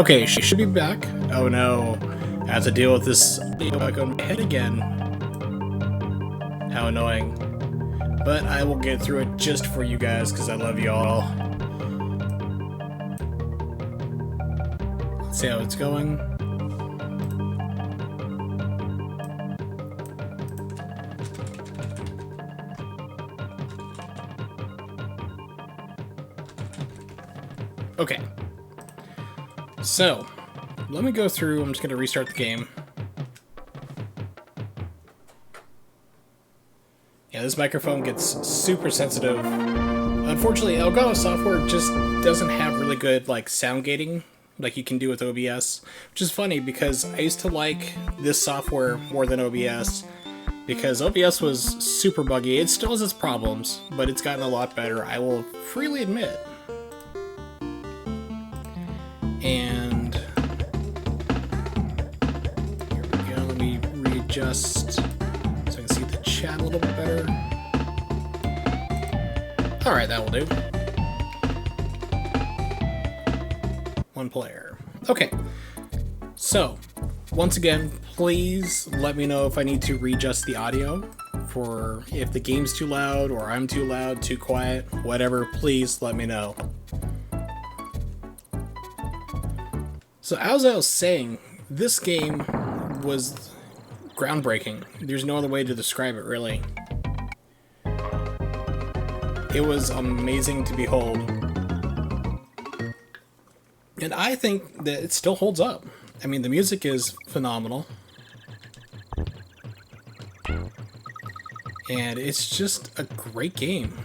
Okay, she should be back. Oh no, I have to deal with this back on my head again. How annoying. But I will get through it just for you guys, because I love you all. Let's see how it's going. Okay. So, let me go through. I'm just going to restart the game. Yeah, this microphone gets super sensitive. Unfortunately, Elgato software just doesn't have really good sound gating like you can do with OBS, which is funny because I used to like this software more than OBS because OBS was super buggy. It still has its problems, but it's gotten a lot better, I will freely admit. And here we go, let me readjust so I can see the chat a little bit better. Alright, that will do. One player. Okay, so once again, please let me know if I need to readjust the audio for if the game's too loud or I'm too loud, too quiet, whatever, please let me know. So as I was saying, this game was groundbreaking. There's no other way to describe it, really. It was amazing to behold. And I think that it still holds up. I mean, the music is phenomenal. And it's just a great game.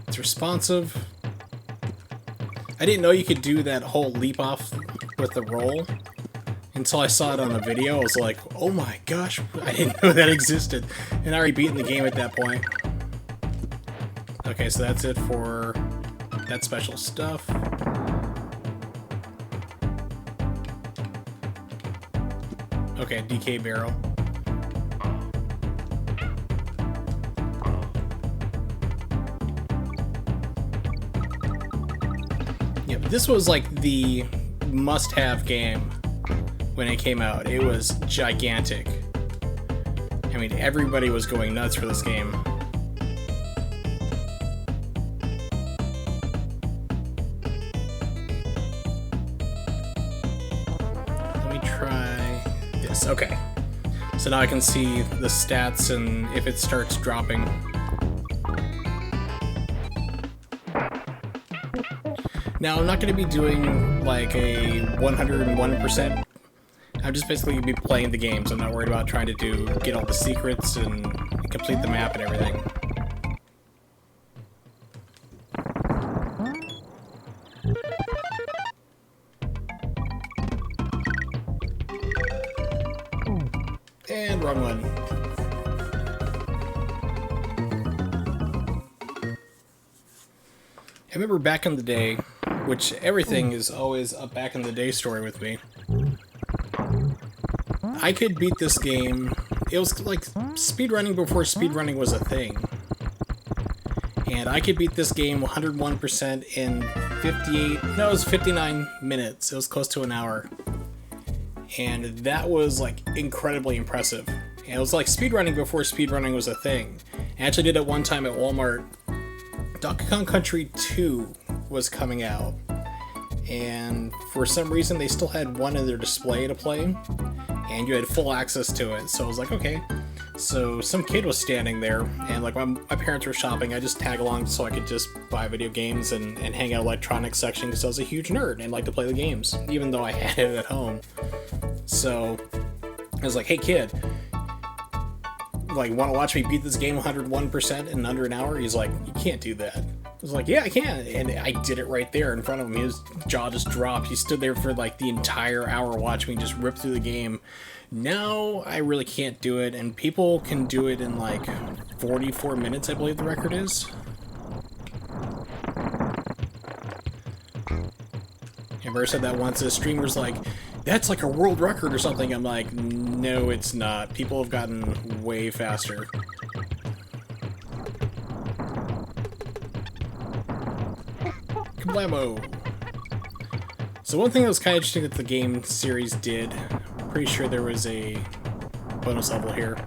It's responsive. I didn't know you could do that whole leap off with the roll until I saw it on the video. I was like, oh my gosh, I didn't know that existed. And I already beaten the game at that point. Okay, so that's it for that special stuff. Okay, DK barrel. Yeah, this was like the must-have game when it came out. It was gigantic. I mean, everybody was going nuts for this game. Let me try this. Okay. So now I can see the stats and if it starts dropping. Now, I'm not going to be doing like a 101%. I'm just basically going to be playing the games. I'm not worried about trying to get all the secrets and complete the map and everything. And wrong one. I remember back in the day, which everything is always a back in the day story with me. I could beat this game. It was like speedrunning before speedrunning was a thing. And I could beat this game 101% in 59 minutes. It was close to an hour. And that was like incredibly impressive. And it was like speedrunning before speedrunning was a thing. I actually did it one time at Walmart. Donkey Kong Country 2 was coming out. And for some reason they still had one in their display to play. And you had full access to it. So I was like, okay. So some kid was standing there, and like my parents were shopping. I just tag along so I could just buy video games and hang out electronics section because I was a huge nerd and liked to play the games, even though I had it at home. So I was like, hey kid, like, want to watch me beat this game 101% in under an hour? He's like, you can't do that. I was like, yeah, I can. And I did it right there in front of him. His jaw just dropped. He stood there for like the entire hour watching me just rip through the game. Now I really can't do it, and people can do it in like 44 minutes, I believe the record is. I remember I said that once. A streamer's like, that's like a world record or something. I'm like, no, it's not. People have gotten way faster. Kablamo! So one thing that was kind of interesting that the game series did, I'm pretty sure there was a bonus level here.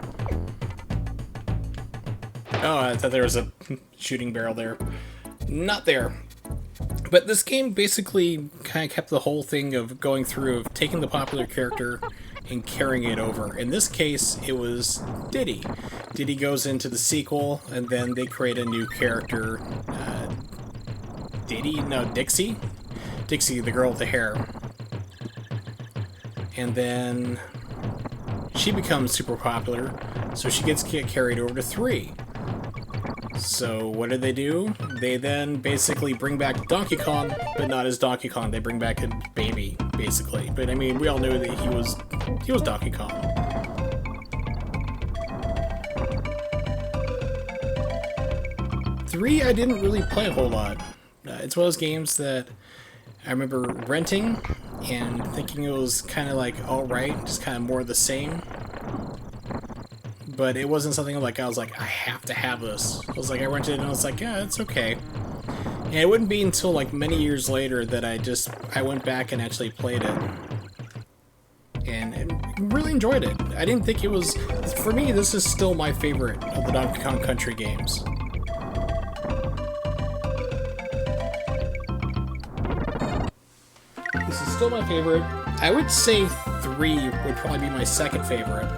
Oh, I thought there was a shooting barrel there. Not there. But this game basically kind of kept the whole thing of going through, of taking the popular character and carrying it over. In this case, it was Diddy. Diddy goes into the sequel, and then they create a new character. Diddy? No, Dixie? Dixie, the girl with the hair. And then she becomes super popular, so she gets carried over to 3. So what do? They then basically bring back Donkey Kong, but not as Donkey Kong. They bring back a baby, basically. But I mean, we all knew that he was Donkey Kong. Three, I didn't really play a whole lot. It's one of those games that I remember renting and thinking it was kind of like alright, just kind of more of the same. But it wasn't something like I was like, I have to have this. I was like, I rented it and I was like, yeah, it's okay. And it wouldn't be until like many years later that I went back and actually played it. And really enjoyed it. I didn't think it was, for me, this is still my favorite of the Donkey Kong Country games. This is still my favorite. I would say 3 would probably be my second favorite.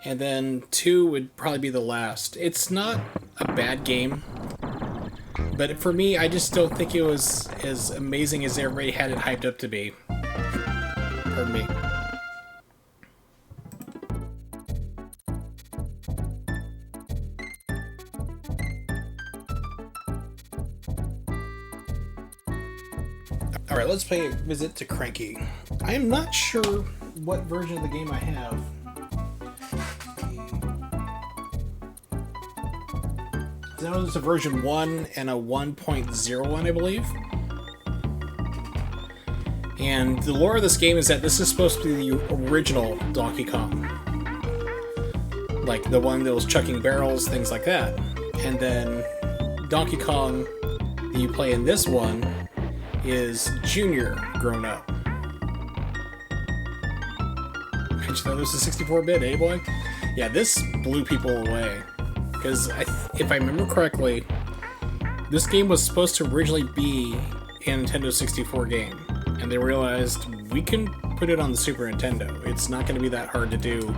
And then 2 would probably be the last. It's not a bad game, but for me, I just don't think it was as amazing as everybody had it hyped up to be. Pardon me. Alright, let's pay a visit to Cranky. I am not sure what version of the game I have. Now there's a version 1 and a 1.01, I believe. And the lore of this game is that this is supposed to be the original Donkey Kong. Like the one that was chucking barrels, things like that. And then Donkey Kong that you play in this one is Junior grown up. I just thought this was 64-bit, eh, boy? Yeah, this blew people away. Because if I remember correctly, this game was supposed to originally be a Nintendo 64 game. And they realized, we can put it on the Super Nintendo. It's not going to be that hard to do.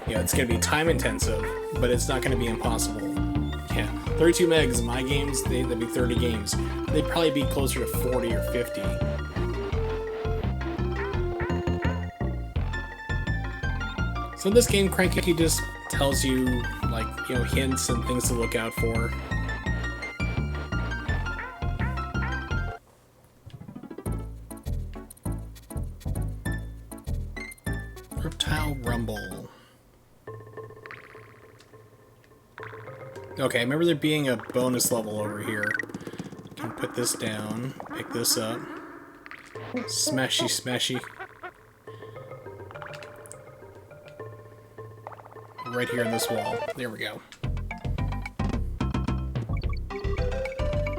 Yeah, it's going to be time intensive, but it's not going to be impossible. Yeah, 32 megs in my games, that'd be 30 games. They'd probably be closer to 40 or 50. So in this game, Cranky just tells you, like, you know, hints and things to look out for. Reptile Rumble. Okay, I remember there being a bonus level over here. Can put this down, pick this up. Smashy, smashy. Right here in this wall. There we go.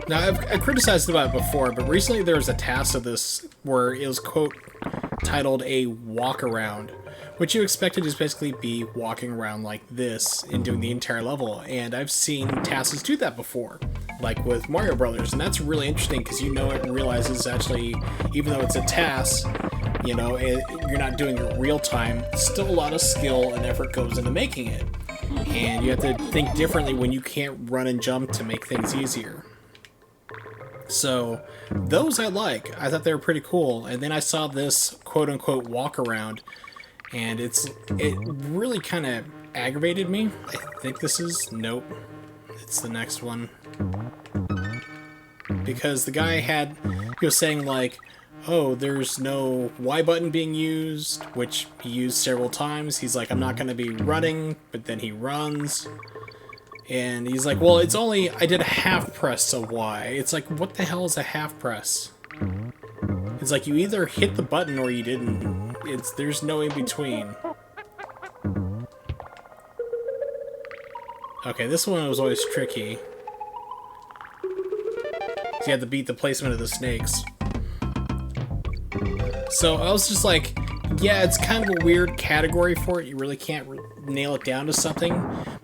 Now, I've criticized about it before, but recently there was a task of this where it was, quote, titled a walk around, which you expected to basically be walking around like this and doing the entire level. And I've seen tasks do that before, like with Mario Brothers, and that's really interesting because you know it realizes actually, even though it's a task, you know, you're not doing it real time, still a lot of skill and effort goes into making it. And you have to think differently when you can't run and jump to make things easier. So, those I like. I thought they were pretty cool. And then I saw this quote-unquote walk-around, and it really kind of aggravated me. I think this is... Nope. It's the next one. Because the guy he was saying, like, oh, there's no Y button being used, which he used several times. He's like, I'm not going to be running, but then he runs. And he's like, well, it's only, I did a half press of Y. It's like, what the hell is a half press? It's It's like you either hit the button or you didn't. There's no in between. Okay, this one was always tricky. So you had to beat the placement of the snakes. So I was just like, yeah, it's kind of a weird category for it. You really can't nail it down to something.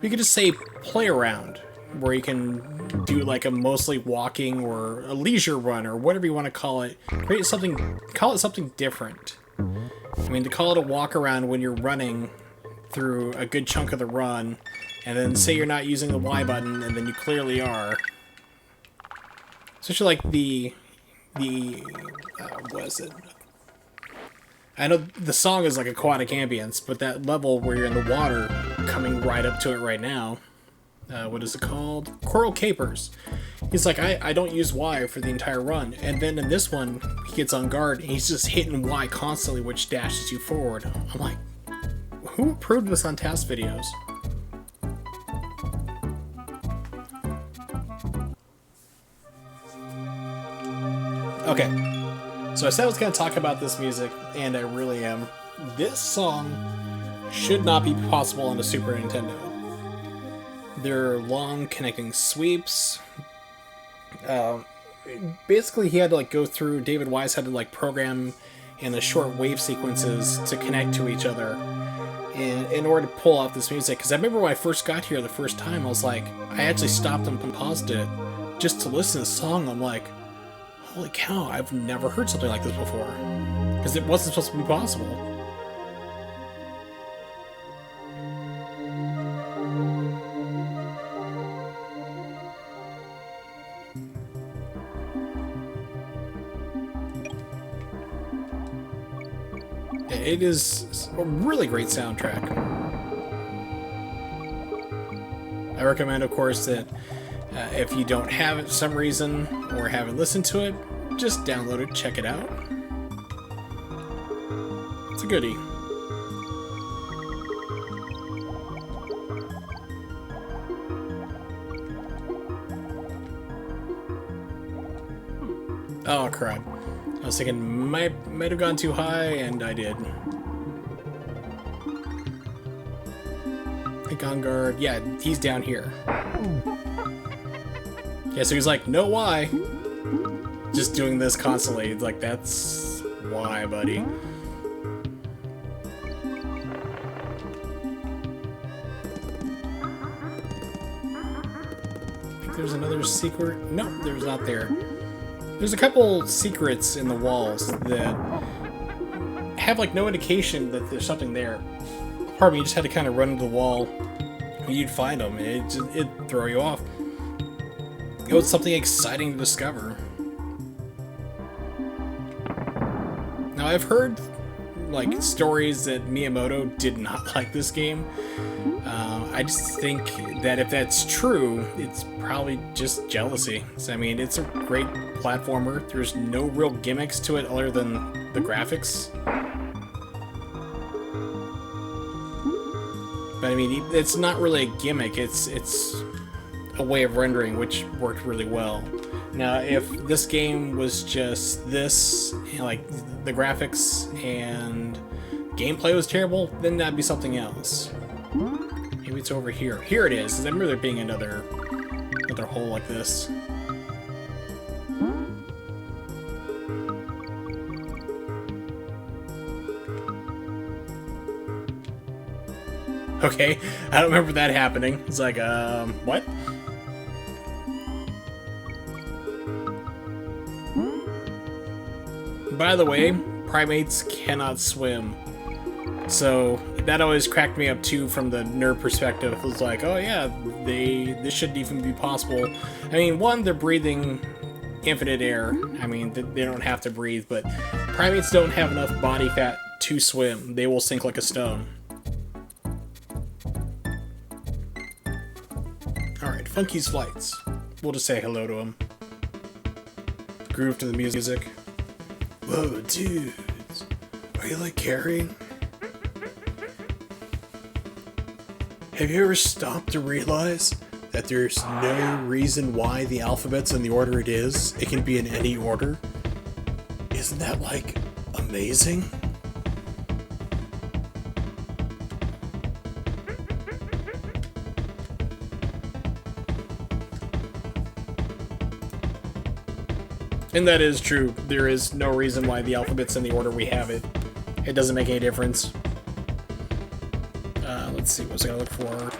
You could just say play around, where you can do like a mostly walking or a leisure run or whatever you want to call it. Create something, call it something different. I mean, to call it a walk around when you're running through a good chunk of the run, and then say you're not using the Y button, and then you clearly are. Especially like what is it? I know the song is like aquatic ambience, but that level where you're in the water, coming right up to it right now, what is it called? Coral Capers. He's like, I don't use Y for the entire run. And then in this one, he gets on guard, and he's just hitting Y constantly, which dashes you forward. I'm like, who approved this on task videos? Okay, so I said I was going to talk about this music, and I really am. This song should not be possible on a Super Nintendo. There are long connecting sweeps. Basically, he had to like go through. David Wise had to like program in the short wave sequences to connect to each other, and in order to pull off this music. Because I remember when I first got here the first time, I was like, I actually stopped and paused it just to listen to the song. I'm like, holy cow! I've never heard something like this before, because it wasn't supposed to be possible. It is a really great soundtrack. I recommend, of course, that if you don't have it for some reason or haven't listened to it, just download it, check it out. It's a goodie. Oh crap. I was thinking might have gone too high, and I did. Think on guard. Yeah, he's down here. Yeah, so he's like, no why. Just doing this constantly. Like, that's why, buddy. I think there's another secret. No, there's not there. There's a couple secrets in the walls that have like no indication that there's something there. Pardon me, you just had to kind of run into the wall and you'd find them. It'd throw you off. It was something exciting to discover. Now I've heard like stories that Miyamoto did not like this game. I just think that if that's true, it's probably just jealousy. So, I mean, it's a great platformer. There's no real gimmicks to it other than the graphics. But I mean, it's not really a gimmick. It's a way of rendering, which worked really well. Now, if this game was just this, you know, like the graphics and gameplay was terrible, then that'd be something else. Maybe it's over here. Here it is. I remember there being another hole like this. Okay, I don't remember that happening. It's like, what? By the way, primates cannot swim. So that always cracked me up too from the nerd perspective. It was like, oh yeah, this shouldn't even be possible. I mean, one, they're breathing infinite air. I mean, they don't have to breathe, but primates don't have enough body fat to swim. They will sink like a stone. Alright, Funky's Flights. We'll just say hello to him. Groove to the music. Whoa, dudes. Are you like carrying? Have you ever stopped to realize that there's no reason why the alphabet's in the order it is? It can be in any order. Is Isn't that, like, amazing? And that is true. There is no reason why the alphabet's in the order we have it. It doesn't make any difference. Let's see, what was I gonna look for?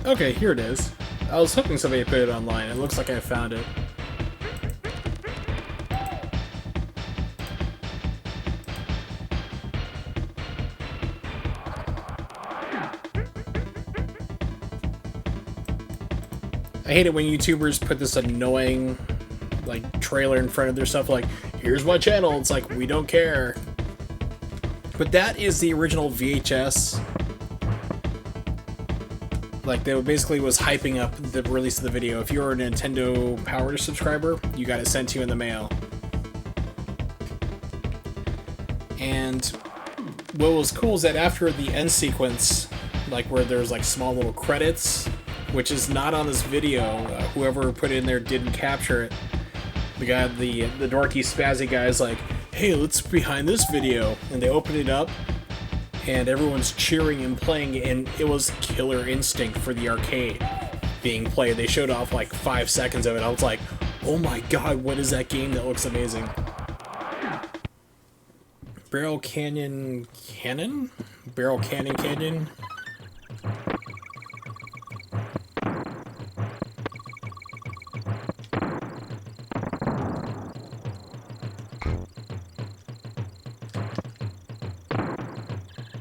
Okay, here it is. I was hoping somebody put it online. It looks like I found it. I hate it when YouTubers put this annoying, like, trailer in front of their stuff, like, here's my channel. It's like, we don't care. But that is the original VHS. Like, they basically was hyping up the release of the video. If you're a Nintendo Power subscriber, you got it sent to you in the mail. And what was cool is that after the end sequence, like where there's like small little credits, which is not on this video, whoever put it in there didn't capture it. The guy, the dorky spazzy guy is like, hey, let's behind this video. And they open it up, and everyone's cheering and playing, and it was Killer Instinct for the arcade being played. They showed off like 5 seconds of it. I was like, oh my god, what is that game that looks amazing? Barrel Canyon Cannon? Barrel Canyon Canyon?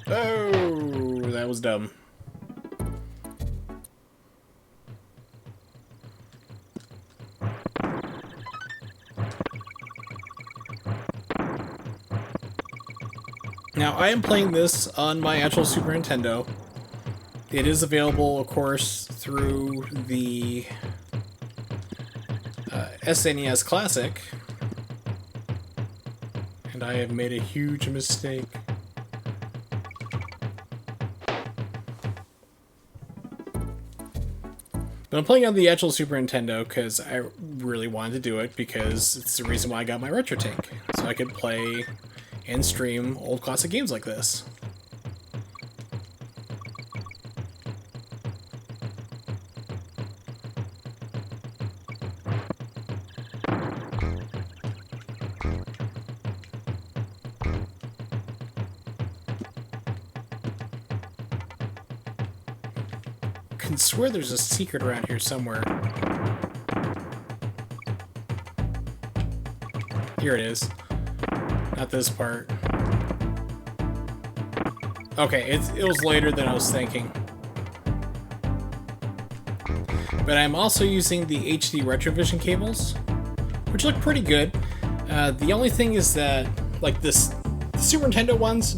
Oh, that was dumb. Now, I am playing this on my actual Super Nintendo. It is available, of course, through the SNES Classic. And I have made a huge mistake. But I'm playing on the actual Super Nintendo because I really wanted to do it, because it's the reason why I got my Retro Tank. So I could play and stream old classic games like this. I can swear there's a secret around here somewhere. Here it is. Not this part. Okay, it was later than I was thinking. But I'm also using the HD Retrovision cables, which look pretty good. The only thing is that, like, the Super Nintendo ones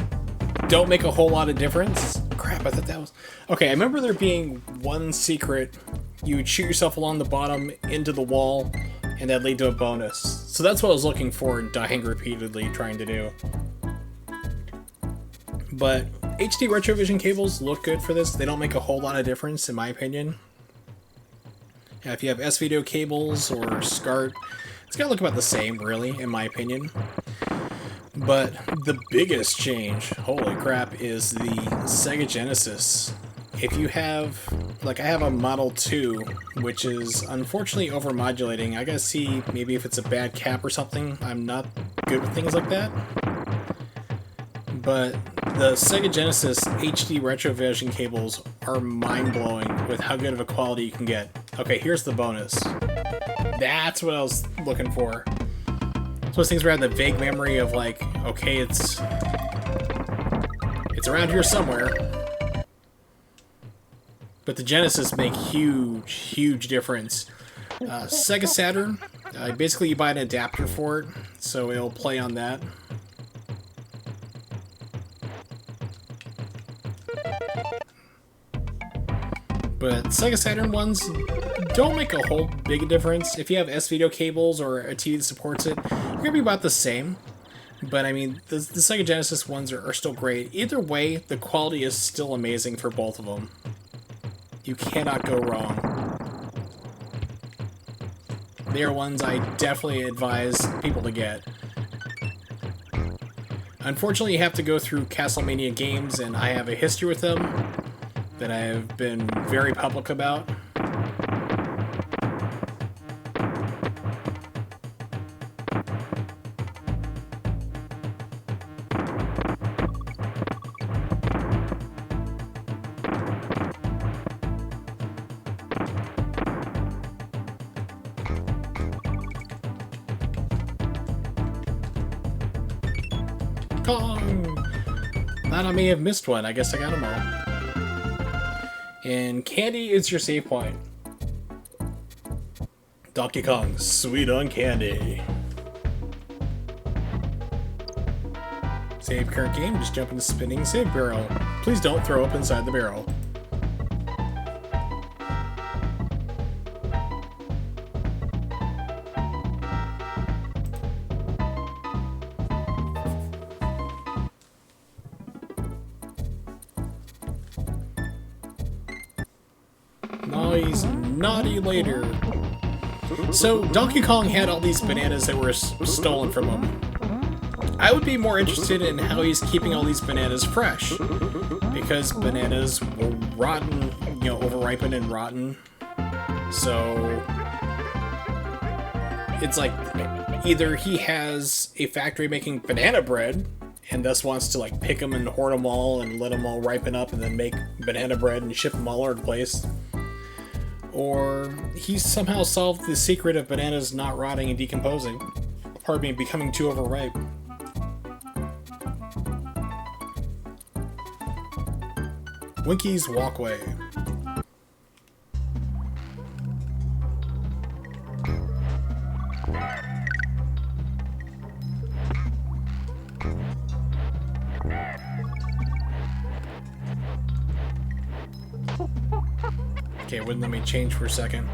don't make a whole lot of difference. Crap, I thought that was... Okay, I remember there being one secret. You would shoot yourself along the bottom into the wall, and that lead to a bonus. So that's what I was looking for, dying repeatedly, trying to do. But HD Retrovision cables look good for this. They don't make a whole lot of difference, in my opinion. If you have S-Video cables or SCART, it's gonna look about the same, really, in my opinion. But the biggest change, holy crap, is the Sega Genesis. If you have, like, I have a Model 2, which is unfortunately overmodulating. I gotta see maybe if it's a bad cap or something. I'm not good with things like that. But the Sega Genesis HD Retrovision cables are mind-blowing with how good of a quality you can get. Okay, here's the bonus. That's what I was looking for. Those things where I had the vague memory of, like, okay, it's around here somewhere. But the Genesis make huge, huge difference. Sega Saturn, basically you buy an adapter for it, so it'll play on that. But Sega Saturn ones don't make a whole big difference. If you have S-Video cables or a TV that supports it, you're going to be about the same. But I mean, the Sega Genesis ones are still great. Either way, the quality is still amazing for both of them. You cannot go wrong. They are ones I definitely advise people to get. Unfortunately, you have to go through Castlevania games, and I have a history with them that I have been very public about. Kong! Thought I may have missed one. I guess I got them all. And candy is your save point. Donkey Kong, sweet on candy. Save current game, just jump in the spinning save barrel. Please don't throw up inside the barrel. Nice, naughty later. So, Donkey Kong had all these bananas that were stolen from him. I would be more interested in how he's keeping all these bananas fresh. Because bananas will rotten, you know, overripen and rotten. So, it's like, either he has a factory making banana bread, and thus wants to like pick them and hoard them all and let them all ripen up and then make banana bread and ship them all over the place. Or he's somehow solved the secret of bananas not rotting and decomposing. Pardon me, becoming too overripe. Winky's Walkway. Okay, wouldn't let me change for a second.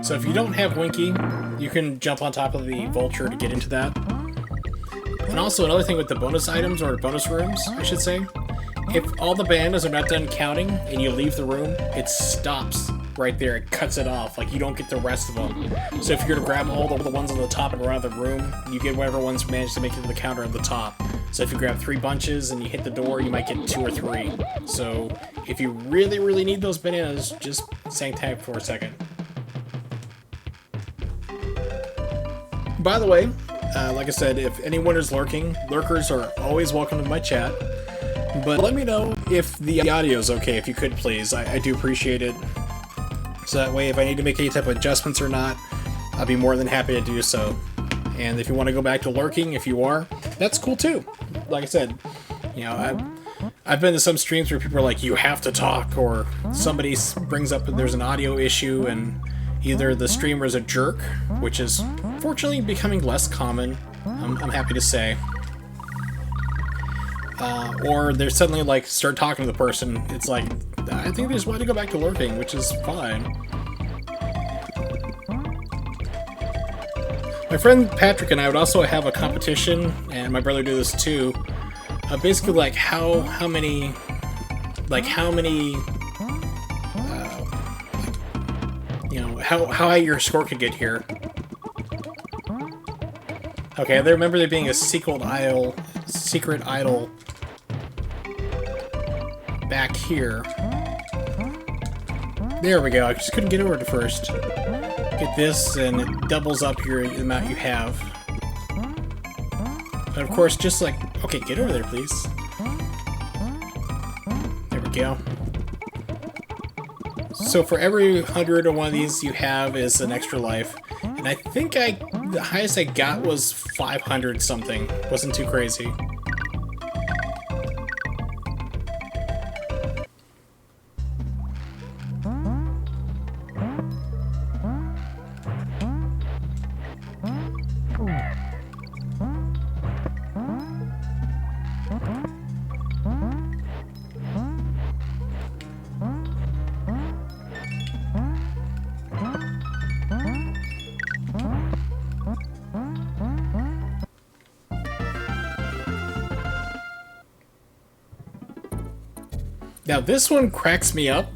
So if you don't have Winky, you can jump on top of the vulture to get into that. And also another thing with the bonus items, or bonus rooms, I should say, if all the bananas are not done counting and you leave the room, it stops right there. It cuts it off. Like, you don't get the rest of them. So if you're to grab all the ones on the top and run out of the room, you get whatever ones manage to make it to the counter at the top. So if you grab 3 bunches and you hit the door, you might get 2 or 3. So if you really, really need those bananas, just hang tight for a second. By the way, like I said, if anyone is lurking, lurkers are always welcome to my chat. But let me know if the audio is okay, if you could, please. I do appreciate it. So that way, if I need to make any type of adjustments or not, I'll be more than happy to do so. And if you want to go back to lurking, if you are, that's cool too. Like I said, you know, I've been to some streams where people are like, you have to talk, or somebody brings up that there's an audio issue, and either the streamer is a jerk, which is fortunately becoming less common, I'm happy to say. Or they're suddenly like start talking to the person. It's like, I think they just want to go back to lurking, which is fine. My friend Patrick and I would also have a competition, and my brother do this too. Basically, like how many, you know, how high your score could get here. Okay, I remember there being a secret idol back here. There we go. I just couldn't get over to first. Get this, and it doubles up the amount you have. But of course, just like, okay, get over there, please. There we go. So for every 100 or one of these you have is an extra life. And I think the highest I got was 500 something. Wasn't too crazy. Now this one cracks me up,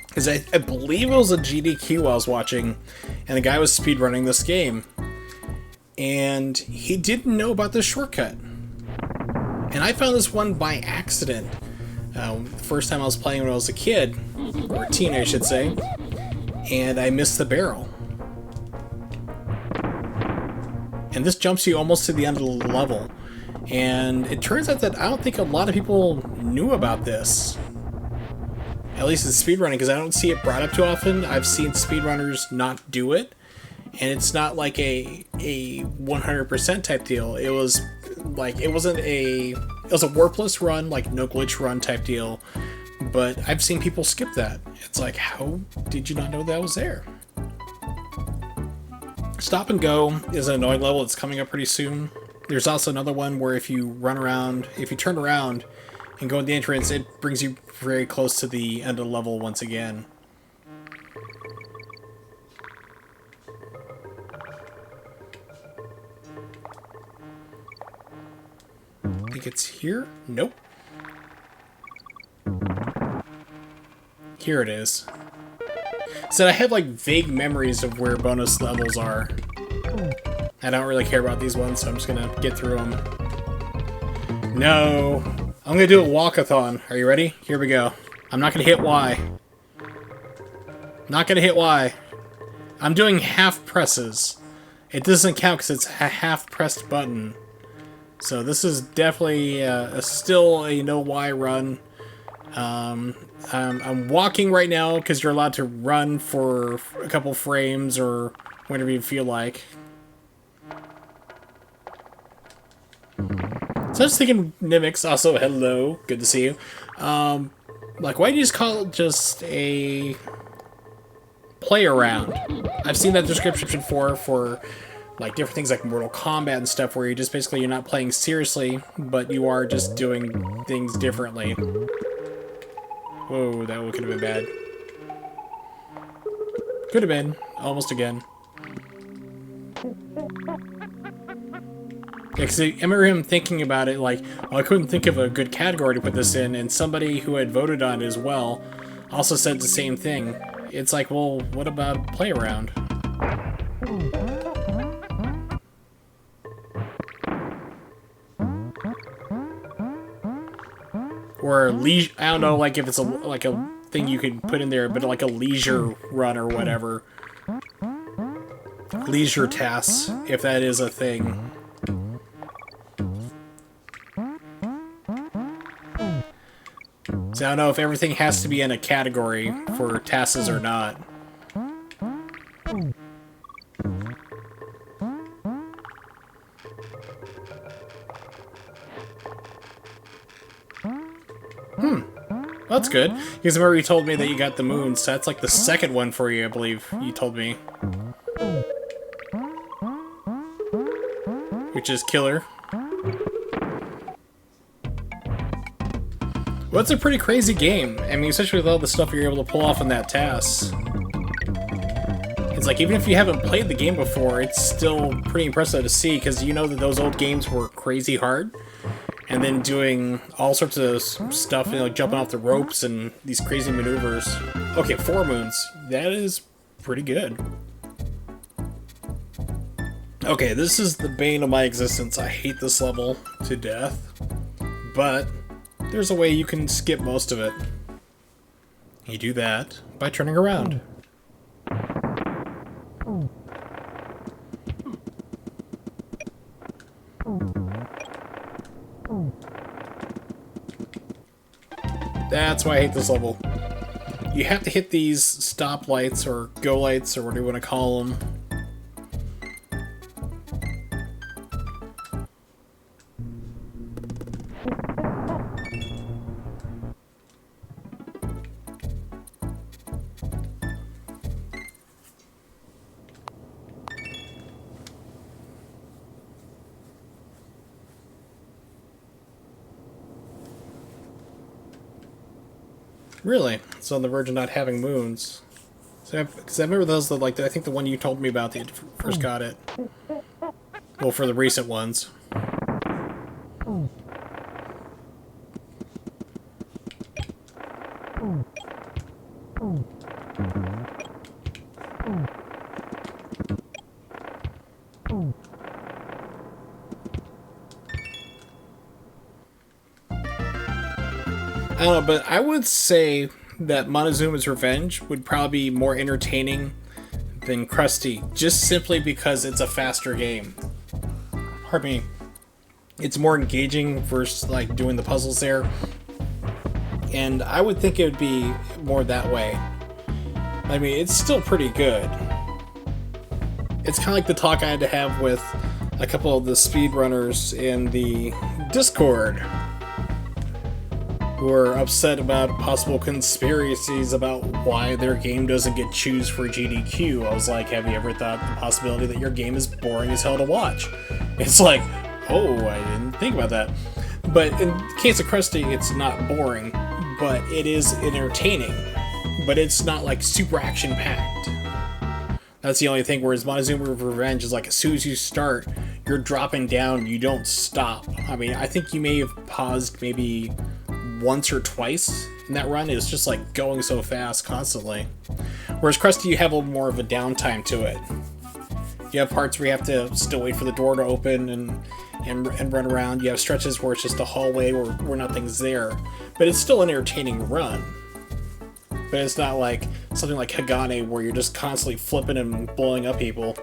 because I believe it was a GDQ I was watching, and the guy was speedrunning this game, and he didn't know about this shortcut. And I found this one by accident. The first time I was playing when I was a kid, or a teen I should say, and I missed the barrel. And this jumps you almost to the end of the level. And it turns out that I don't think a lot of people knew about this. At least in speedrunning, because I don't see it brought up too often. I've seen speedrunners not do it. And it's not like a 100% type deal. It was like, it was a warpless run, like no glitch run type deal. But I've seen people skip that. It's like, how did you not know that was there? Stop and Go is an annoying level. It's coming up pretty soon. There's also another one where if you turn around and go in the entrance, it brings you very close to the end of the level once again. I think it's here? Nope. Here it is. So I have like vague memories of where bonus levels are. I don't really care about these ones, so I'm just gonna get through them. No! I'm gonna do a walkathon. Are you ready? Here we go. I'm not gonna hit Y. Not gonna hit Y. I'm doing half presses. It doesn't count because it's a half pressed button. So this is definitely still a no Y run. I'm walking right now because you're allowed to run for a couple frames or whenever you feel like. So I was thinking, Nimix, also hello, good to see you. Like, why do you just call it just a play around? I've seen that description before for like different things like Mortal Kombat and stuff, where you're not playing seriously, but you are just doing things differently. Whoa, that one could have been bad. Could have been. Almost again. Yeah, because I remember him thinking about it like, well, I couldn't think of a good category to put this in, and somebody who had voted on it as well also said the same thing. It's like, well, what about play around? Or I don't know, like if it's like a thing you could put in there, but like a leisure run or whatever. Leisure tasks, if that is a thing. So I don't know if everything has to be in a category for tasks or not. That's good. Because remember you told me that you got the moon, so that's like the second one for you, I believe you told me. Which is killer. Well, it's a pretty crazy game. I mean, especially with all the stuff you're able to pull off in that task. It's like, even if you haven't played the game before, it's still pretty impressive to see, because you know that those old games were crazy hard. And then doing all sorts of stuff, you know, like jumping off the ropes and these crazy maneuvers. Okay, 4 moons. That is pretty good. Okay, this is the bane of my existence. I hate this level to death. But there's a way you can skip most of it. You do that by turning around. That's why I hate this level. You have to hit these stop lights or go lights or whatever you want to call them. Really? It's on the verge of not having moons. So, because I remember those, like, I think the one you told me about that you first got it. Well, for the recent ones. I don't know, but I would say that Montezuma's Revenge would probably be more entertaining than Krusty, just simply because it's a faster game. Pardon me. It's more engaging versus, like, doing the puzzles there. And I would think it would be more that way. I mean, it's still pretty good. It's kind of like the talk I had to have with a couple of the speedrunners in the Discord, who are upset about possible conspiracies about why their game doesn't get choose for GDQ. I was like, have you ever thought the possibility that your game is boring as hell to watch? It's like, oh, I didn't think about that. But in the case of Krusty, it's not boring, but it is entertaining. But it's not, like, super action-packed. That's the only thing, whereas Montezuma's Revenge is like, as soon as you start, you're dropping down, you don't stop. I mean, I think you may have paused maybe once or twice in that run. It's just like going so fast constantly. Whereas Krusty, you have a little more of a downtime to it. You have parts where you have to still wait for the door to open and run around. You have stretches where it's just a hallway where nothing's there. But it's still an entertaining run. But it's not like something like Hagane where you're just constantly flipping and blowing up people.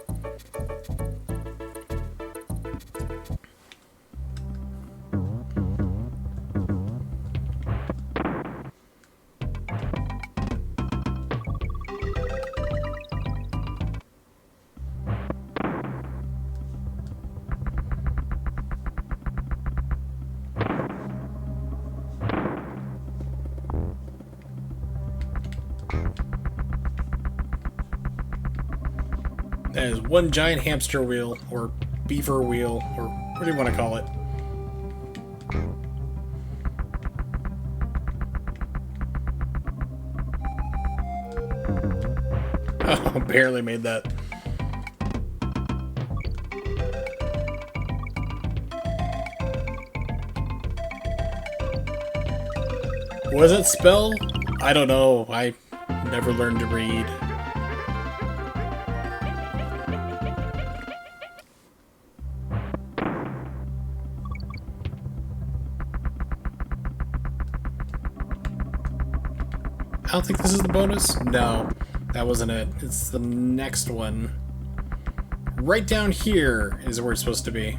That is one giant hamster wheel, or beaver wheel, or what do you want to call it? Oh, barely made that. What does it spell? I don't know. I never learned to read. I don't think this is the bonus. No, that wasn't it. It's the next one. Right down here is where it's supposed to be.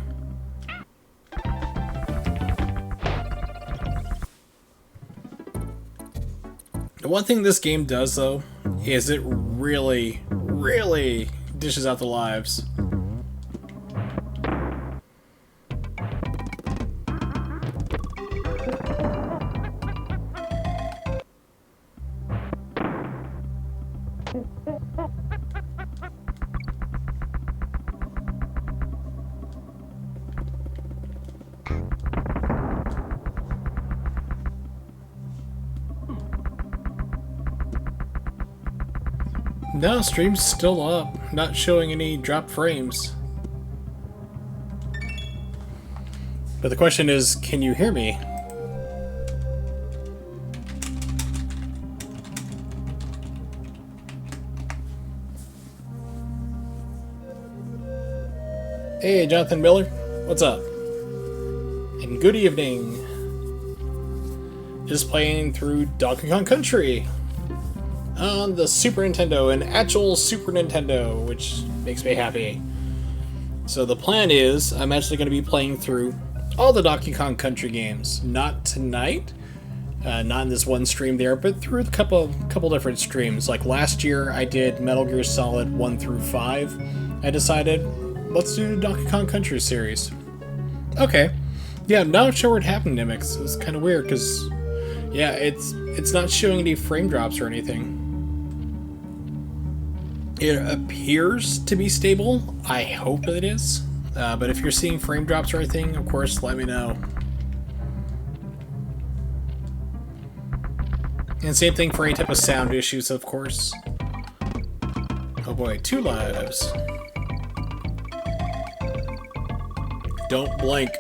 The one thing this game does, though, is it really, really dishes out the lives. No, stream's still up. Not showing any drop frames. But the question is, can you hear me? Hey, Jonathan Miller. What's up? And good evening. Just playing through Donkey Kong Country on the Super Nintendo, an actual Super Nintendo, which makes me happy. So the plan is, I'm actually going to be playing through all the Donkey Kong Country games. Not tonight, not in this one stream there, but through a couple different streams. Like last year, I did Metal Gear Solid 1 through 5. I decided, let's do the Donkey Kong Country series. Okay. Yeah, not sure what happened, Nimix. It's kind of weird, because, yeah, it's not showing any frame drops or anything. It appears to be stable. I hope it is. But if you're seeing frame drops or anything, of course, let me know. And same thing for any type of sound issues, of course. Oh boy, 2 lives. Don't blink.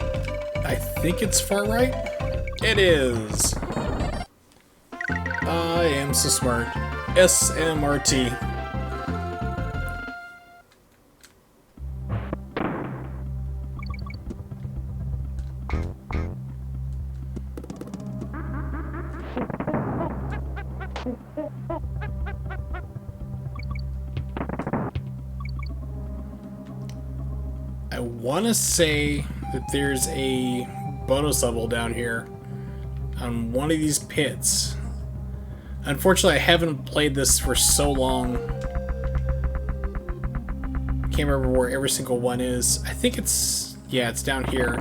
I think it's far right? It is! I am so smart. SMRT. I want to say that there's a bonus level down here on one of these pits. Unfortunately, I haven't played this for so long. Can't remember where every single one is. I think it's... yeah, it's down here.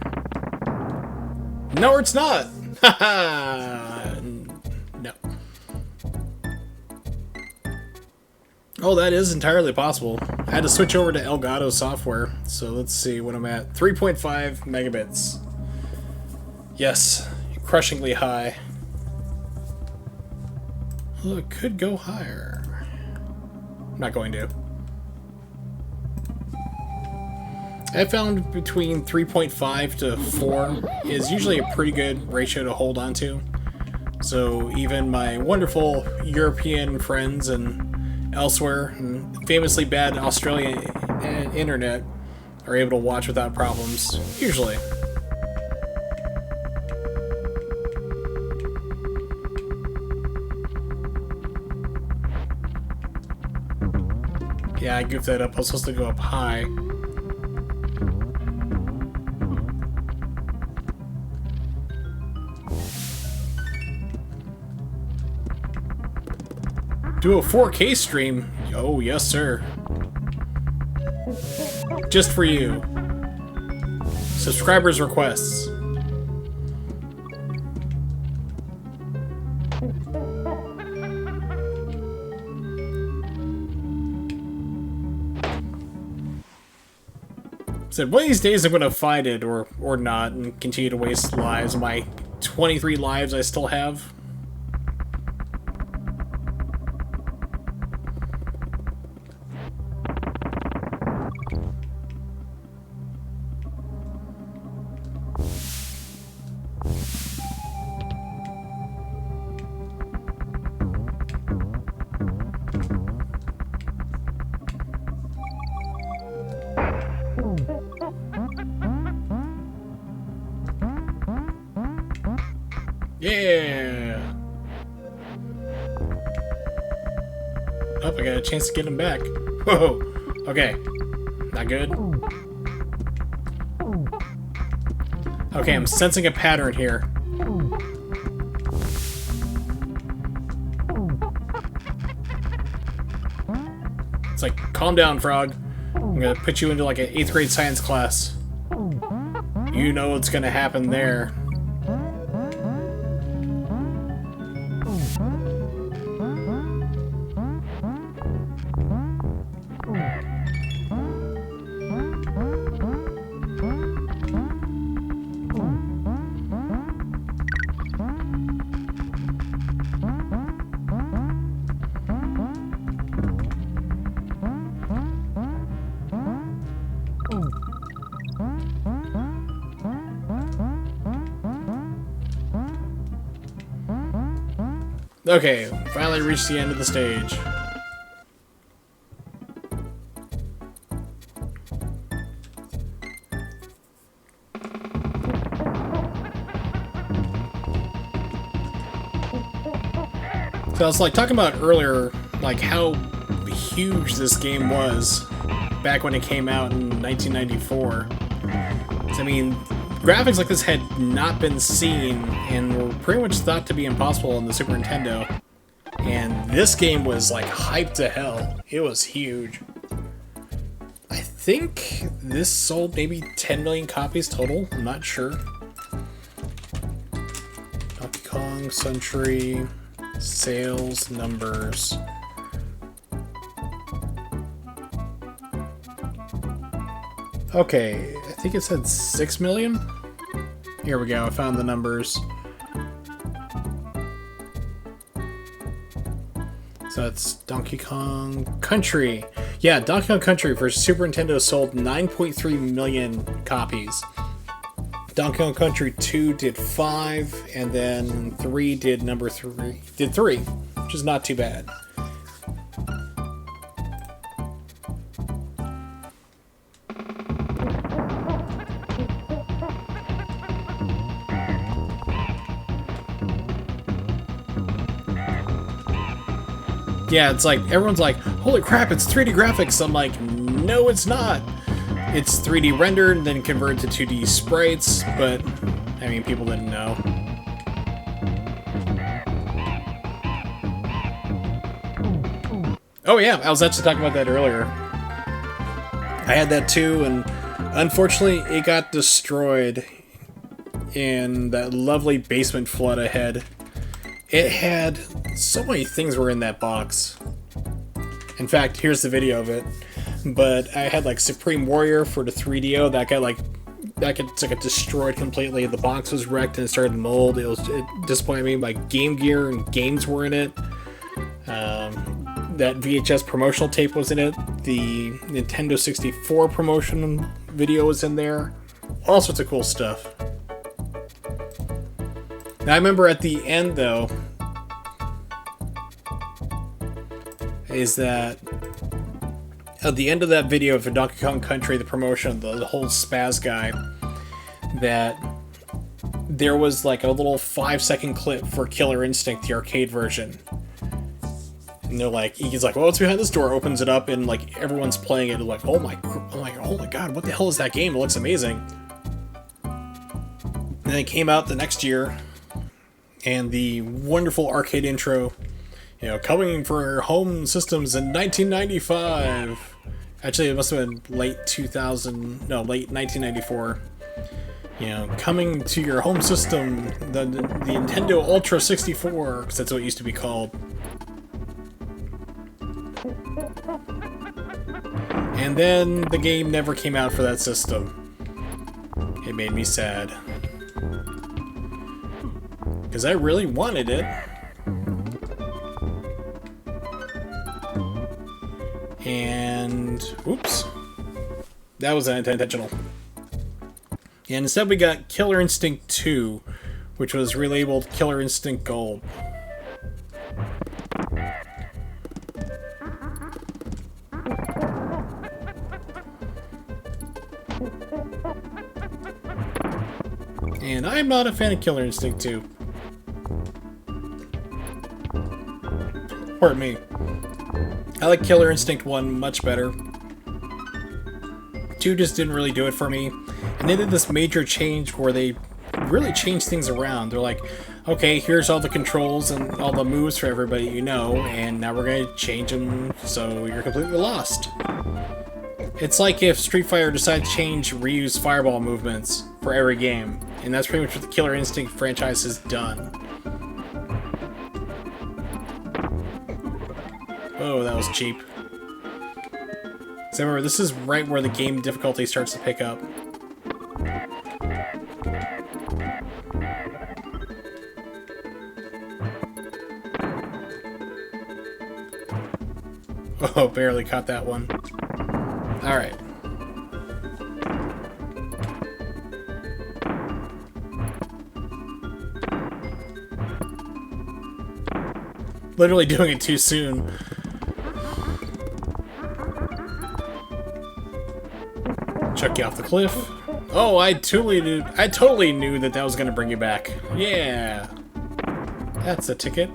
No, it's not! Haha! No. Oh, that is entirely possible. I had to switch over to Elgato software, so let's see what I'm at. 3.5 megabits. Yes, crushingly high. Well, it could go higher. I'm not going to. I found between 3.5 to 4 is usually a pretty good ratio to hold on to. So even my wonderful European friends and elsewhere, and famously bad Australian internet, are able to watch without problems, usually. Yeah, I goofed that up. I was supposed to go up high. Do a 4K stream? Oh, yes, sir. Just for you. Subscribers' requests. Said one of these days I'm gonna find it or not and continue to waste lives. My 23 lives I still have. Yeah! Oh, I got a chance to get him back. Whoa! Okay. Not good. Okay, I'm sensing a pattern here. It's like, calm down, frog. I'm gonna put you into like an 8th grade science class. You know what's gonna happen there. Okay, finally reached the end of the stage. So I was like talking about earlier, like how huge this game was back when it came out in 1994. I mean, graphics like this had not been seen and were pretty much thought to be impossible on the Super Nintendo. And this game was like hyped to hell. It was huge. I think this sold maybe 10 million copies total. I'm not sure. Donkey Kong Century sales numbers. Okay, I think it said 6 million. Here we go, I found the numbers. So that's Donkey Kong Country. Yeah, Donkey Kong Country for Super Nintendo sold 9.3 million copies. Donkey Kong Country 2 did 5, and then 3 did number 3. Did 3, which is not too bad. Yeah, it's like, everyone's like, holy crap, it's 3D graphics. I'm like, no, it's not. It's 3D rendered, then converted to 2D sprites, but, I mean, people didn't know. Oh yeah, I was actually talking about that earlier. I had that too, and unfortunately, it got destroyed in that lovely basement flood I had. It had so many things were in that box. In fact, here's the video of it. But I had like Supreme Warrior for the 3DO that got destroyed completely. The box was wrecked and it started to mold. It disappointed me. My Game Gear and games were in it. That VHS promotional tape was in it. The Nintendo 64 promotion video was in there. All sorts of cool stuff. Now, I remember at the end, though, is that at the end of that video for Donkey Kong Country, the promotion, the whole spaz guy, that there was like a little 5-second clip for Killer Instinct, the arcade version. And they're like, he's like, well, what's behind this door? Opens it up, and like everyone's playing it. Like, oh my god, what the hell is that game? It looks amazing. And then it came out the next year, and the wonderful arcade intro, you know, coming for home systems in 1995. Actually, it must have been late 1994. You know, coming to your home system, the Nintendo Ultra 64, because that's what it used to be called. And then the game never came out for that system. It made me sad. Because I really wanted it. And oops, that was unintentional. And instead we got Killer Instinct 2, which was relabeled Killer Instinct Gold. And I'm not a fan of Killer Instinct 2. Pardon me. I like Killer Instinct 1 much better. 2 just didn't really do it for me. And they did this major change where they really changed things around. They're like, okay, here's all the controls and all the moves for everybody you know, and now we're going to change them so you're completely lost. It's like if Street Fighter decided to change Ryu's fireball movements for every game. And that's pretty much what the Killer Instinct franchise has done. Oh, that was cheap. So remember, this is right where the game difficulty starts to pick up. Oh, barely caught that one. Alright. Literally doing it too soon. Chuck you off the cliff. Oh, I totally knew that was gonna bring you back. Yeah. That's a ticket.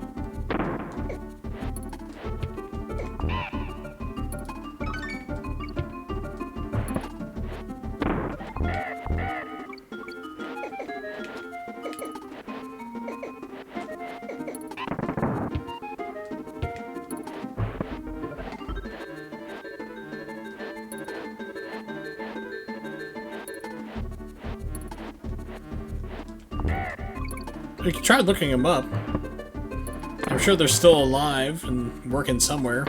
We tried looking them up. I'm sure they're still alive and working somewhere.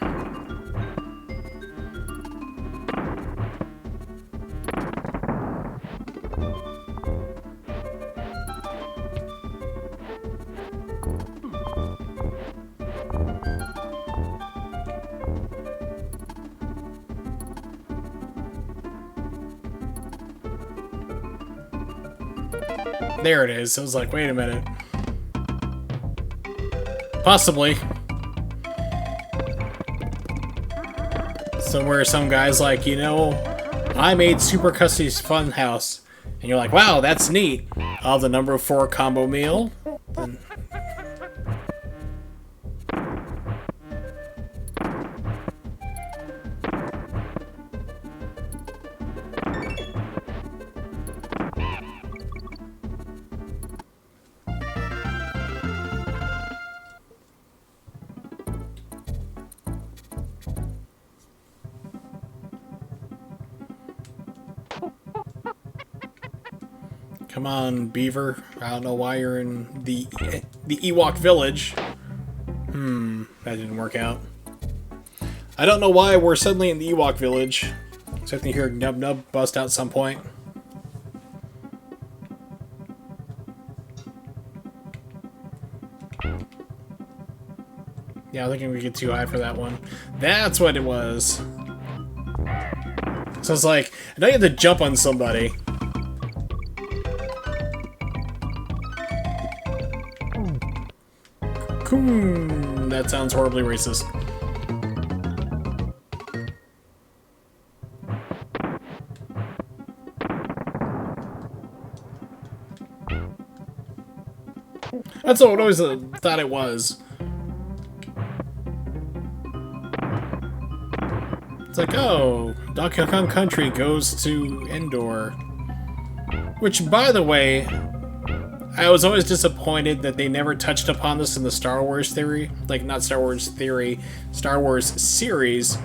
There it is. I was like, wait a minute. Possibly. So where some guy's like, you know, I made Super Cussie's Funhouse. And you're like, wow, that's neat. I'll have the number 4 combo meal. And come on, Beaver. I don't know why you're in the Ewok village. That didn't work out. I don't know why we're suddenly in the Ewok village. Expecting to hear Nub Nub bust out some point. Yeah, I think we get too high for that one. That's what it was. So it's like, I know you have to jump on somebody. Coon. That sounds horribly racist. That's what I always thought it was. It's like, oh, Donkey Kong Country goes to Endor. Which, by the way, I was always disappointed that they never touched upon this in the Star Wars theory. Like, not Star Wars theory, Star Wars series.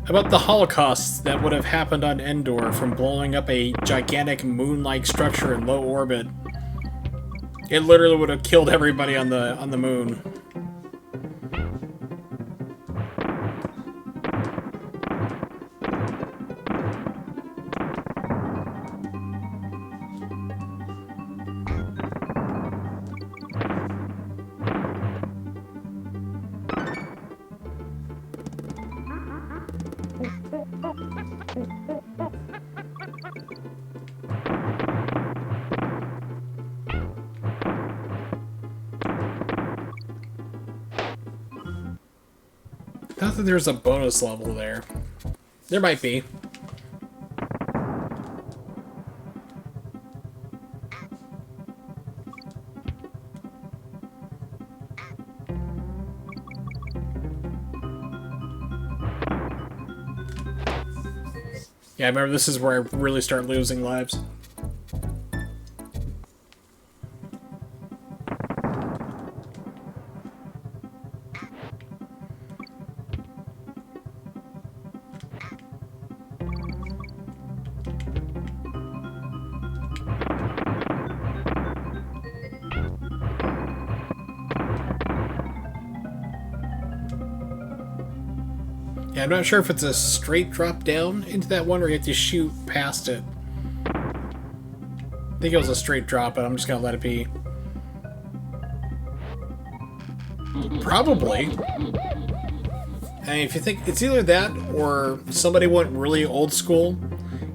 About the Holocaust that would have happened on Endor from blowing up a gigantic moon-like structure in low orbit. It literally would have killed everybody on the moon. Not that there's a bonus level there. There might be. Yeah, I remember this is where I really start losing lives. Yeah, I'm not sure if it's a straight drop down into that one or you have to shoot past it. I think it was a straight drop, but I'm just gonna let it be. Probably. I mean, if you think it's either that or somebody went really old school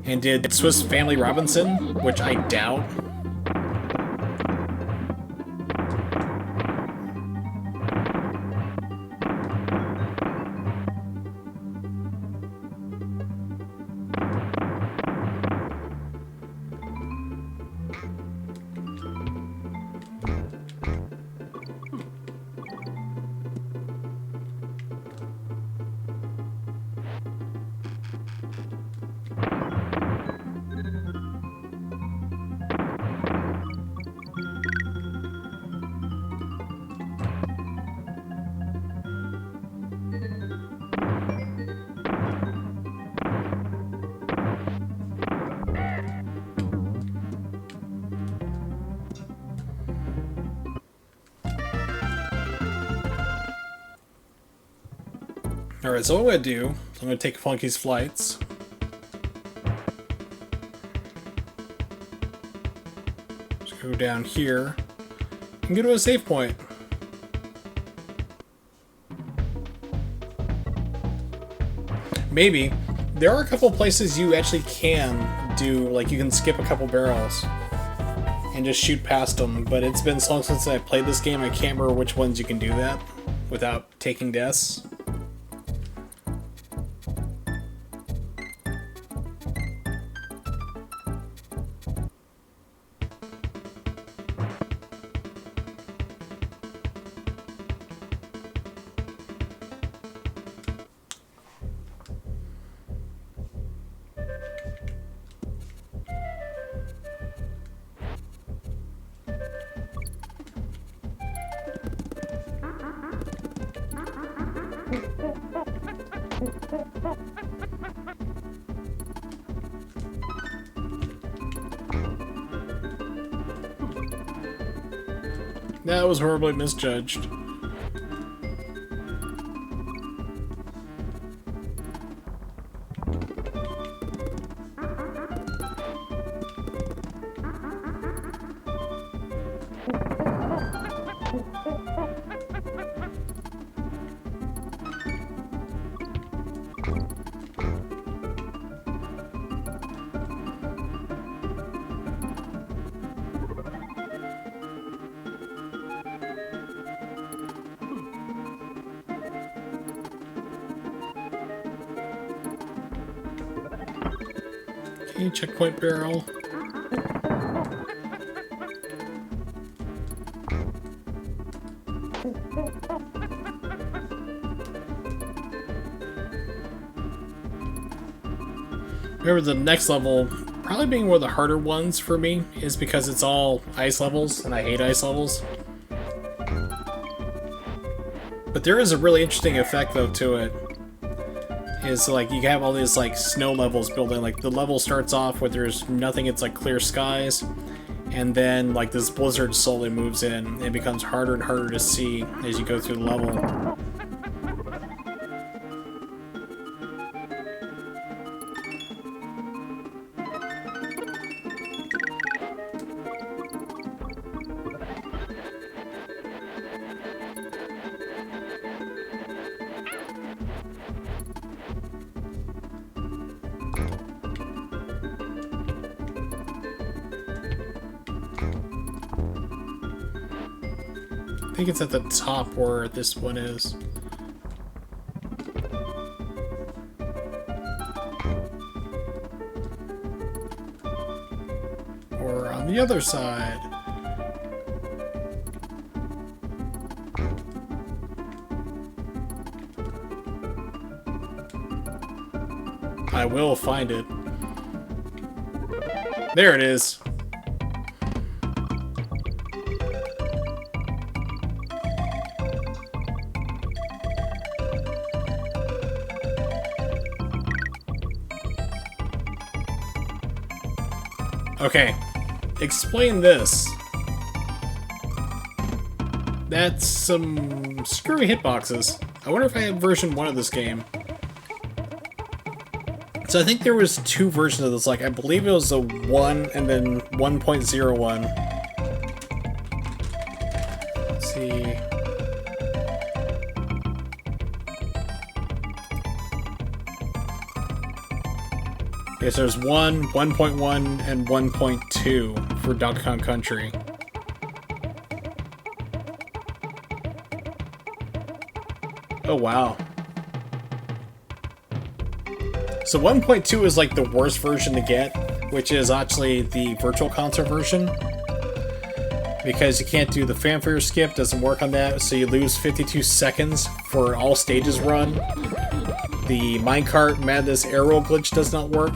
and did Swiss Family Robinson, which I doubt. Alright, so what I'm going to do, I'm going to take Flunky's flights. Just go down here and go to a save point. Maybe. There are a couple places you actually can do, like you can skip a couple barrels. and just shoot past them. But it's been so long since I played this game, I can't remember which ones you can do that without taking deaths. That was horribly misjudged. Okay, checkpoint barrel. Remember, the next level, probably being one of the harder ones for me, is because it's all ice levels, and I hate ice levels. But there is a really interesting effect, though, to it. Is, like, you have all these, like, snow levels built in. Like, the level starts off where there's nothing, it's, like, clear skies. And then, like, this blizzard slowly moves in, and it becomes harder and harder to see as you go through the level. I think it's at the top where this one is. Or on the other side. I will find it. There it is. Okay, explain this. That's some screwy hitboxes. I wonder if I have version 1 of this game. So I think there was 2 versions of this, like I believe it was a 1 and then 1.01. Let's see. Okay, so there's 1, 1.1, and 1.2 for Donkey Kong Country. Oh, wow. So 1.2 is like the worst version to get, which is actually the Virtual Console version. Because you can't do the fanfare skip, doesn't work on that, so you lose 52 seconds for all stages run. The minecart madness arrow glitch does not work.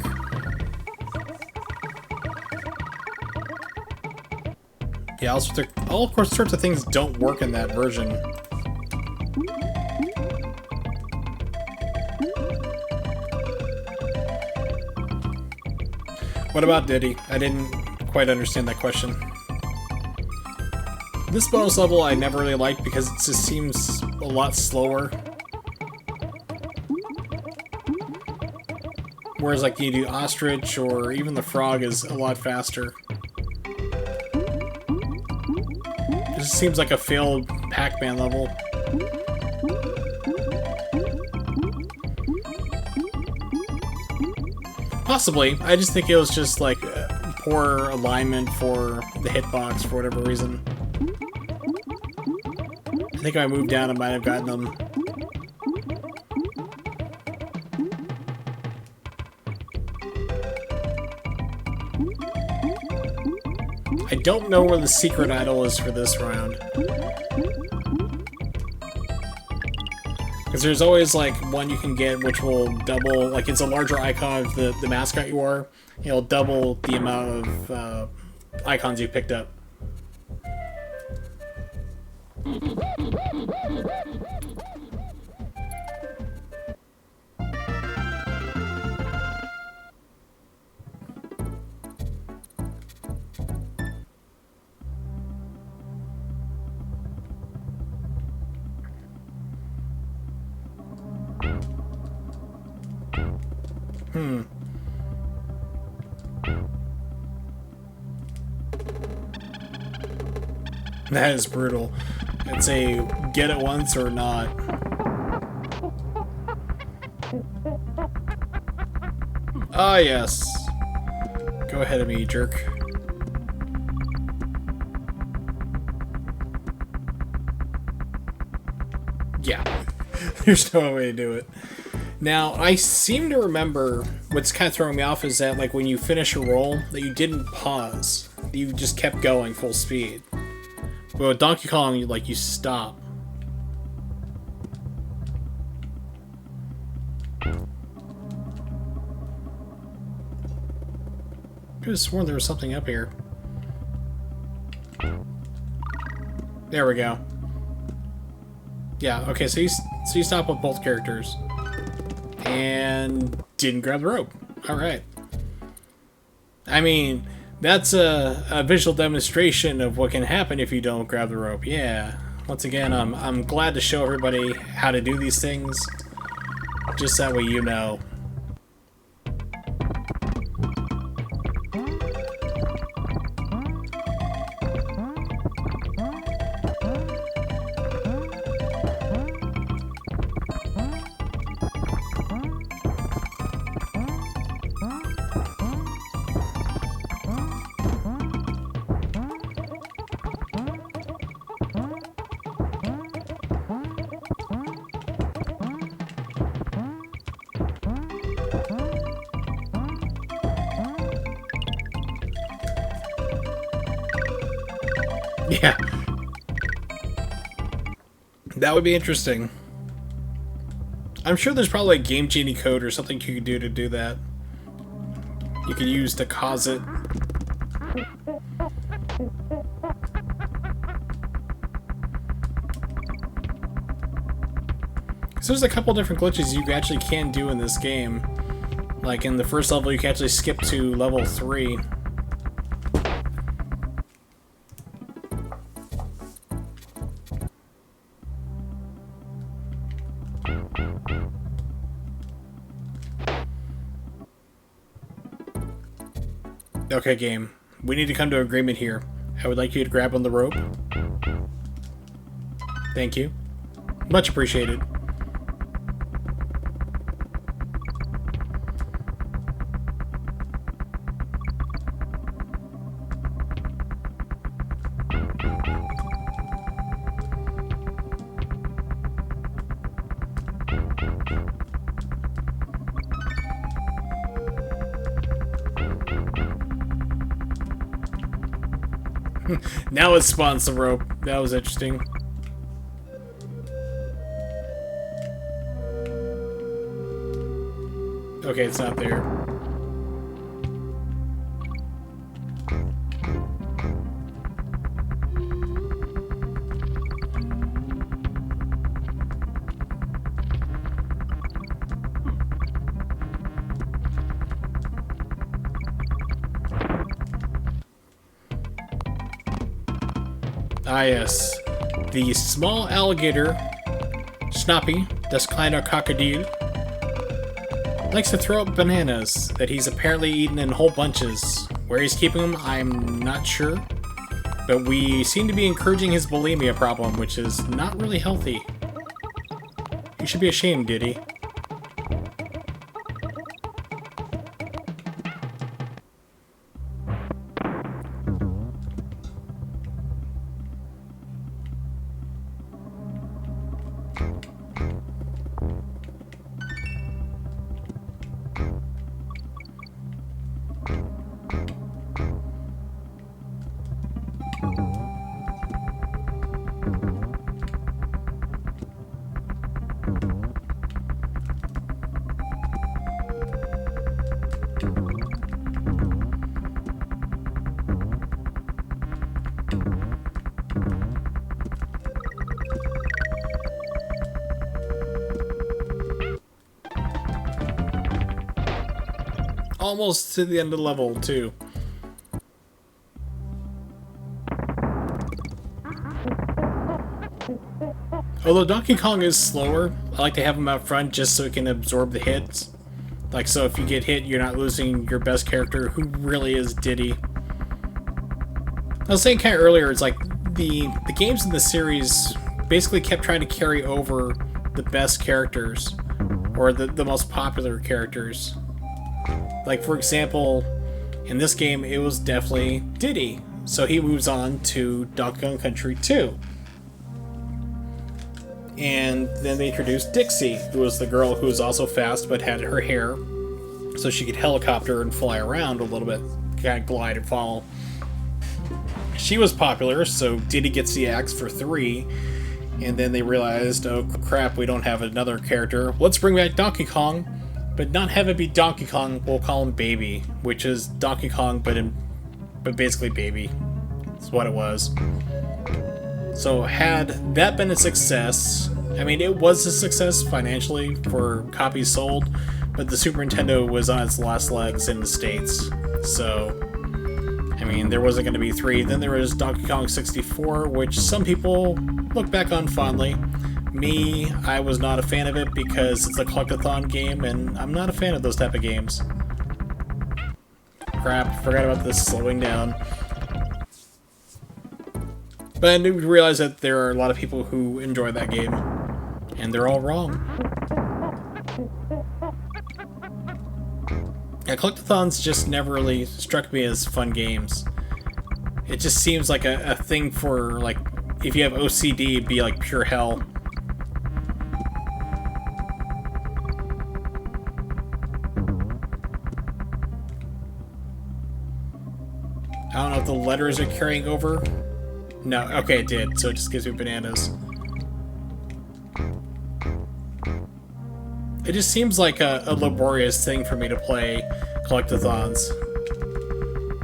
Yeah, all sorts of things don't work in that version. What about Diddy? I didn't quite understand that question. This bonus level I never really liked because it just seems a lot slower. Whereas like you do Ostrich or even the Frog is a lot faster. It just seems like a failed Pac-Man level. Possibly. I just think it was just like poor alignment for the hitbox for whatever reason. I think if I moved down, I might have gotten them. I don't know where the secret idol is for this round. Because there's always, like, one you can get which will double, like, it's a larger icon of the mascot you are. It'll double the amount of icons you picked up. That is brutal. It's a get it once or not. Ah, yes. Go ahead of me, jerk. Yeah. There's no way to do it. Now, I seem to remember what's kind of throwing me off is that, like, when you finish a roll, that you didn't pause. You just kept going full speed. But with Donkey Kong, you stop. I could have sworn there was something up here. There we go. Yeah, okay, so you stop with both characters. And didn't grab the rope. Alright. I mean, that's a visual demonstration of what can happen if you don't grab the rope. Yeah. Once again, I'm glad to show everybody how to do these things. Just that way you know. Yeah. That would be interesting. I'm sure there's probably a Game Genie code or something you could do to do that. You could use to cause it. So there's a couple different glitches you actually can do in this game. Like in the first level, you can actually skip to level 3. Okay, game. We need to come to an agreement here. I would like you to grab on the rope. Thank you. Much appreciated. Now it spawns the rope. That was interesting. Okay, it's not there. Ah, yes. The small alligator, Snoppy, das kleiner Krokodil, likes to throw up bananas that he's apparently eaten in whole bunches. Where he's keeping them, I'm not sure. But we seem to be encouraging his bulimia problem, which is not really healthy. You should be ashamed, Diddy. almost to the end of the level, too. Although Donkey Kong is slower, I like to have him out front just so he can absorb the hits. Like, so if you get hit, you're not losing your best character, who really is Diddy. I was saying kind of earlier, it's like the games in the series basically kept trying to carry over the best characters, or the most popular characters. Like, for example, in this game, it was definitely Diddy. So he moves on to Donkey Kong Country 2. And then they introduced Dixie, who was the girl who was also fast but had her hair so she could helicopter and fly around a little bit, kind of glide and fall. She was popular, so Diddy gets the axe for 3. And then they realized, oh crap, we don't have another character. Let's bring back Donkey Kong, but not have it be Donkey Kong. We'll call him Baby, which is Donkey Kong, but basically Baby. That's what it was. So had that been a success, I mean, it was a success financially for copies sold, but the Super Nintendo was on its last legs in the States. So, I mean, there wasn't going to be 3. Then there was Donkey Kong 64, which some people look back on fondly. Me, I was not a fan of it because it's a collectathon game, and I'm not a fan of those type of games. Crap, forgot about this slowing down. But I do realize that there are a lot of people who enjoy that game, and they're all wrong. Yeah, collectathons just never really struck me as fun games. It just seems like a thing for, like, if you have OCD, it'd be like pure hell. I don't know if the letters are carrying over. No, okay, it did, so it just gives me bananas. It just seems like a laborious thing for me to play collectathons.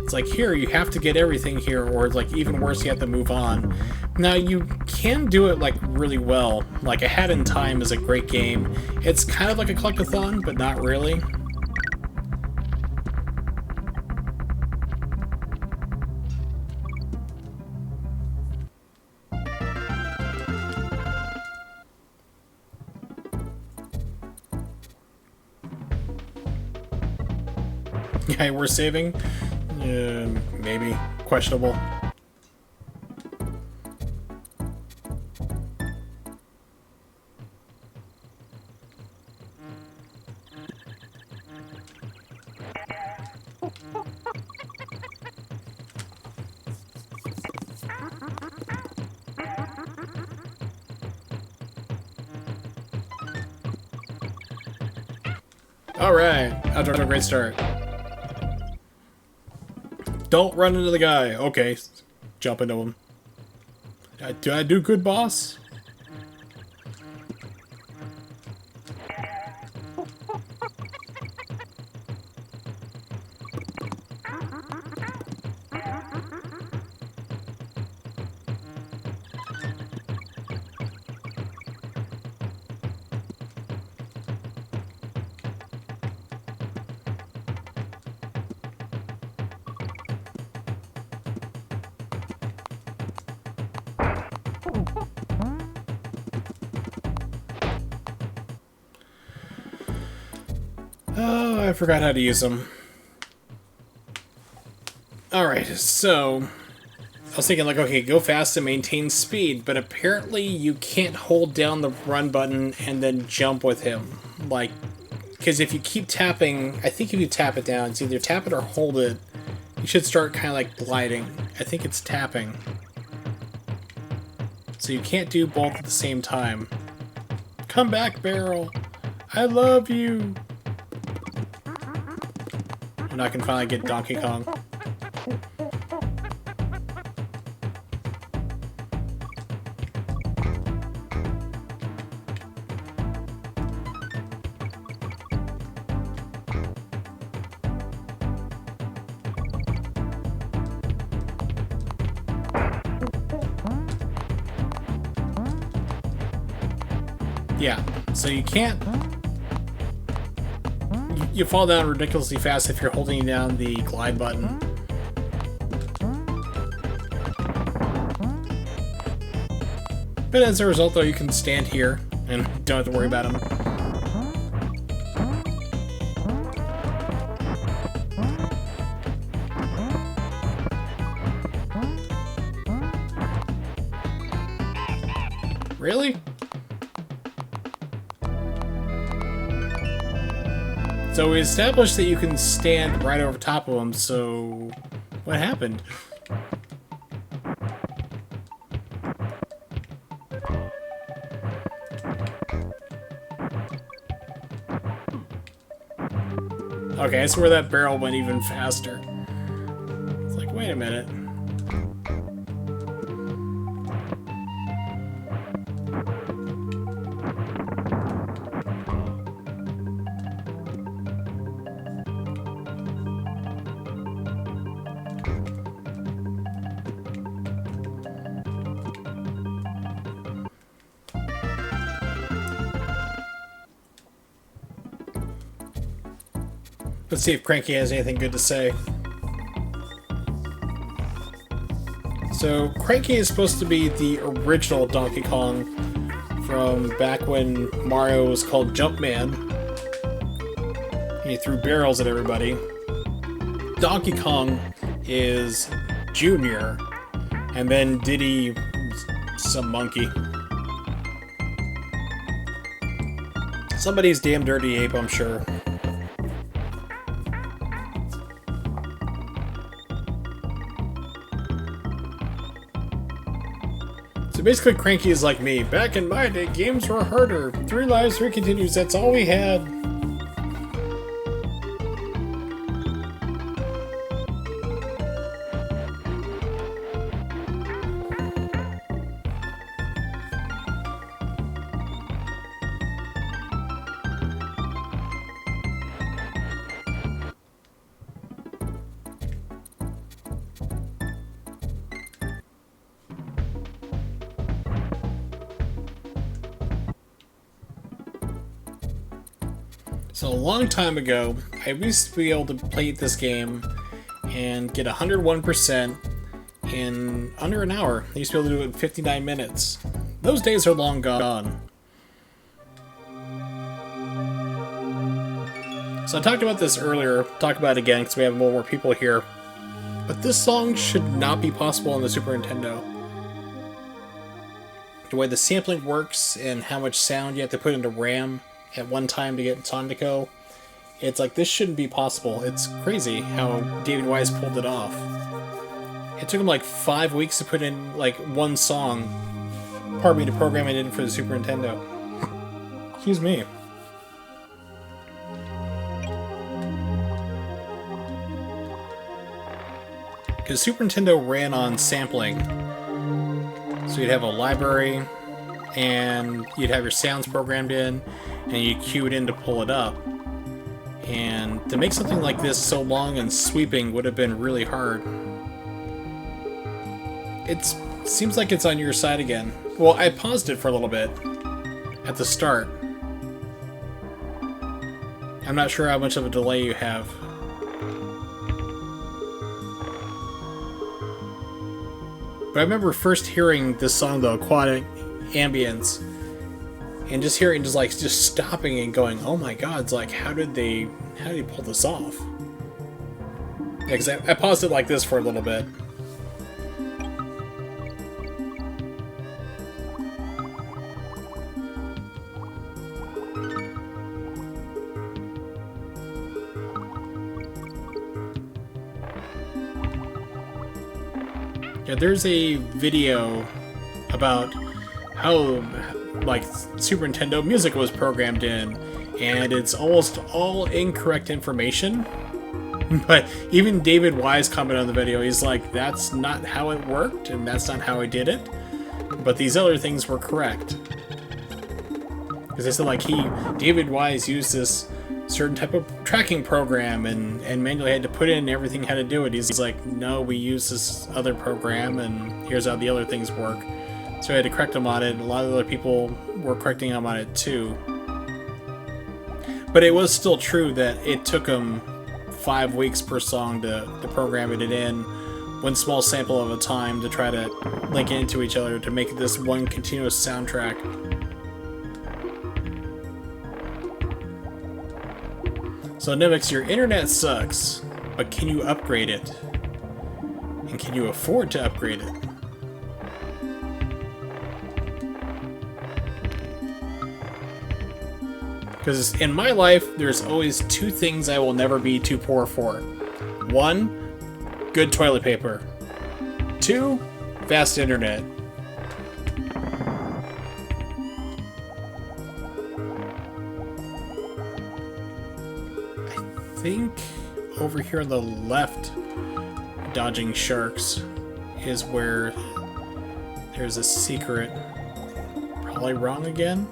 It's like, here, you have to get everything here, or like, even worse, you have to move on. Now, you can do it, like, really well. Like, A Hat in Time is a great game. It's kind of like a collectathon, but not really. Yeah, we're saving? Maybe. Questionable. Alright, after a great start. Don't run into the guy. Okay, jump into him. Did I do good, boss? Oh, I forgot how to use them. Alright, so I was thinking, like, okay, go fast and maintain speed, but apparently you can't hold down the run button and then jump with him. Like, because if you keep tapping, I think if you tap it down, it's either tap it or hold it, you should start kind of like gliding. I think it's tapping. So you can't do both at the same time. Come back, Barrel! I love you! And I can finally get Donkey Kong. Yeah, so you can't you fall down ridiculously fast if you're holding down the glide button. But as a result, though, you can stand here and don't have to worry about them. Really? So we established that you can stand right over top of them, so what happened? Okay, I swear that barrel went even faster. It's like, wait a minute. Let's see if Cranky has anything good to say. So, Cranky is supposed to be the original Donkey Kong from back when Mario was called Jumpman. He threw barrels at everybody. Donkey Kong is Junior, and then Diddy, some monkey. Somebody's damn dirty ape, I'm sure. So basically, Cranky is like me. Back in my day, games were harder. 3 lives, 3 continues, that's all we had. So a long time ago, I used to be able to play this game and get 101% in under an hour. I used to be able to do it in 59 minutes. Those days are long gone. So I talked about this earlier, talk about it again because we have more people here. But this song should not be possible on the Super Nintendo. The way the sampling works and how much sound you have to put into RAM at one time to get Sonic to go, it's like, this shouldn't be possible. It's crazy how David Wise pulled it off. It took him like 5 weeks to put in like one song, pardon me, to program it in for the Super Nintendo. Excuse me. Because Super Nintendo ran on sampling. So you'd have a library, and you'd have your sounds programmed in, and you cue it in to pull it up. And to make something like this so long and sweeping would have been really hard. It seems like it's on your side again. Well, I paused it for a little bit at the start. I'm not sure how much of a delay you have. But I remember first hearing this song, though, Aquatic Ambience, and just hearing just stopping and going, oh my god, it's like, how did they pull this off? Because I paused it like this for a little bit. Yeah, there's a video about how, like, Super Nintendo music was programmed in, and it's almost all incorrect information. But even David Wise commented on the video, he's like, that's not how it worked, and that's not how I did it, but these other things were correct. Because they said, like, David Wise used this certain type of tracking program and manually had to put in everything how to do it. He's like, no, we use this other program, and here's how the other things work. So I had to correct him on it, and a lot of other people were correcting him on it too. But it was still true that it took them 5 weeks per song to program it in, one small sample of a time to try to link it into each other to make this one continuous soundtrack. So Nimix, your internet sucks, but can you upgrade it? And can you afford to upgrade it? Because in my life, there's always 2 things I will never be too poor for. 1, good toilet paper. 2, fast internet. I think over here on the left, dodging sharks, is where there's a secret. Probably wrong again?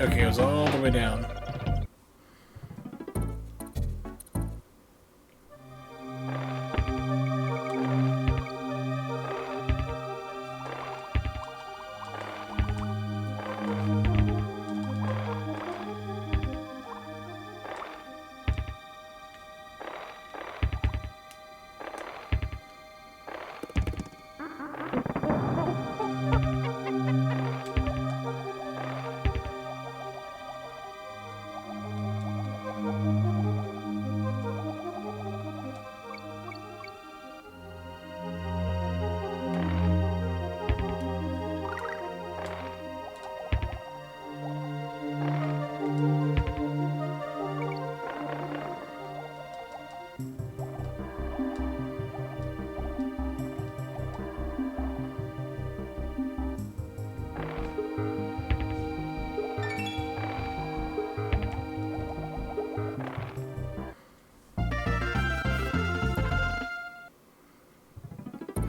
Okay, it was all the way down.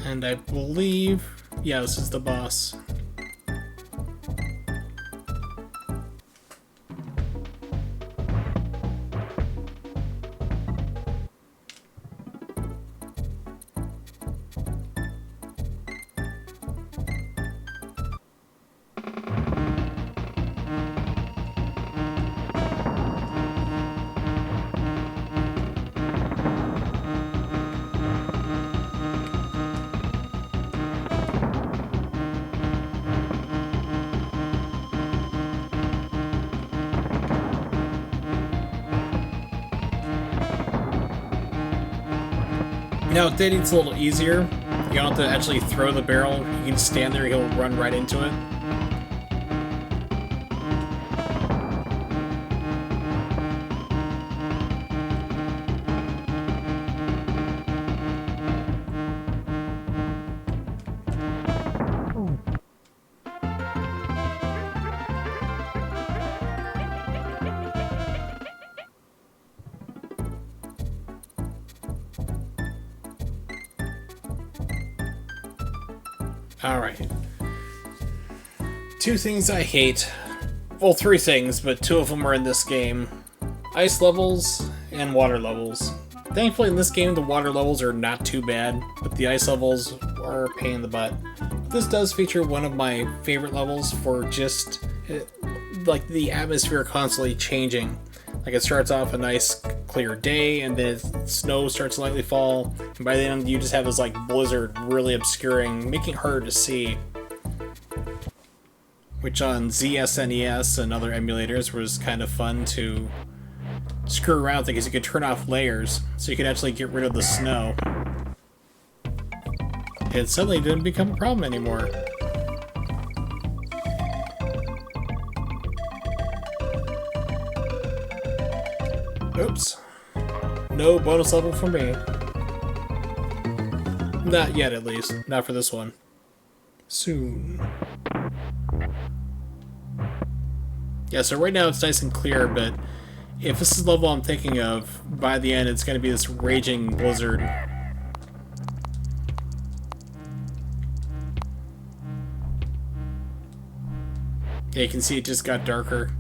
And I believe, yeah, this is the boss. Now, dating's a little easier. You don't have to actually throw the barrel. You can stand there, he'll run right into it. Alright. 2 things I hate. Well, 3 things, but 2 of them are in this game. Ice levels and water levels. Thankfully in this game the water levels are not too bad, but the ice levels are a pain in the butt. This does feature one of my favorite levels for just, like, the atmosphere constantly changing. Like, it starts off a nice clear day, and then snow starts to lightly fall, and by the end you just have this like blizzard really obscuring, making it harder to see. Which on ZSNES and other emulators was kind of fun to screw around with, because you could turn off layers, so you could actually get rid of the snow. It suddenly didn't become a problem anymore. Oops. No bonus level for me. Not yet, at least. Not for this one. Soon. Yeah, so right now it's nice and clear, but if this is the level I'm thinking of, by the end it's going to be this raging blizzard. Yeah, you can see it just got darker.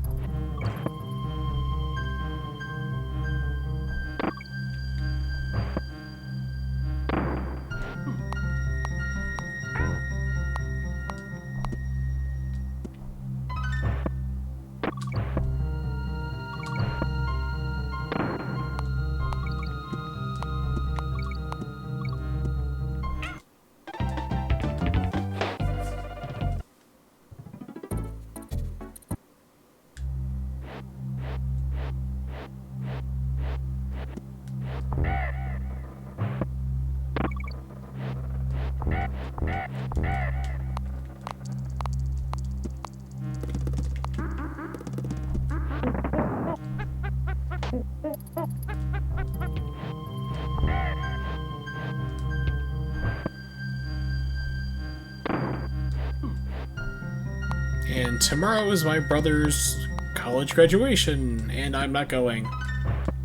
And tomorrow is my brother's college graduation, and I'm not going.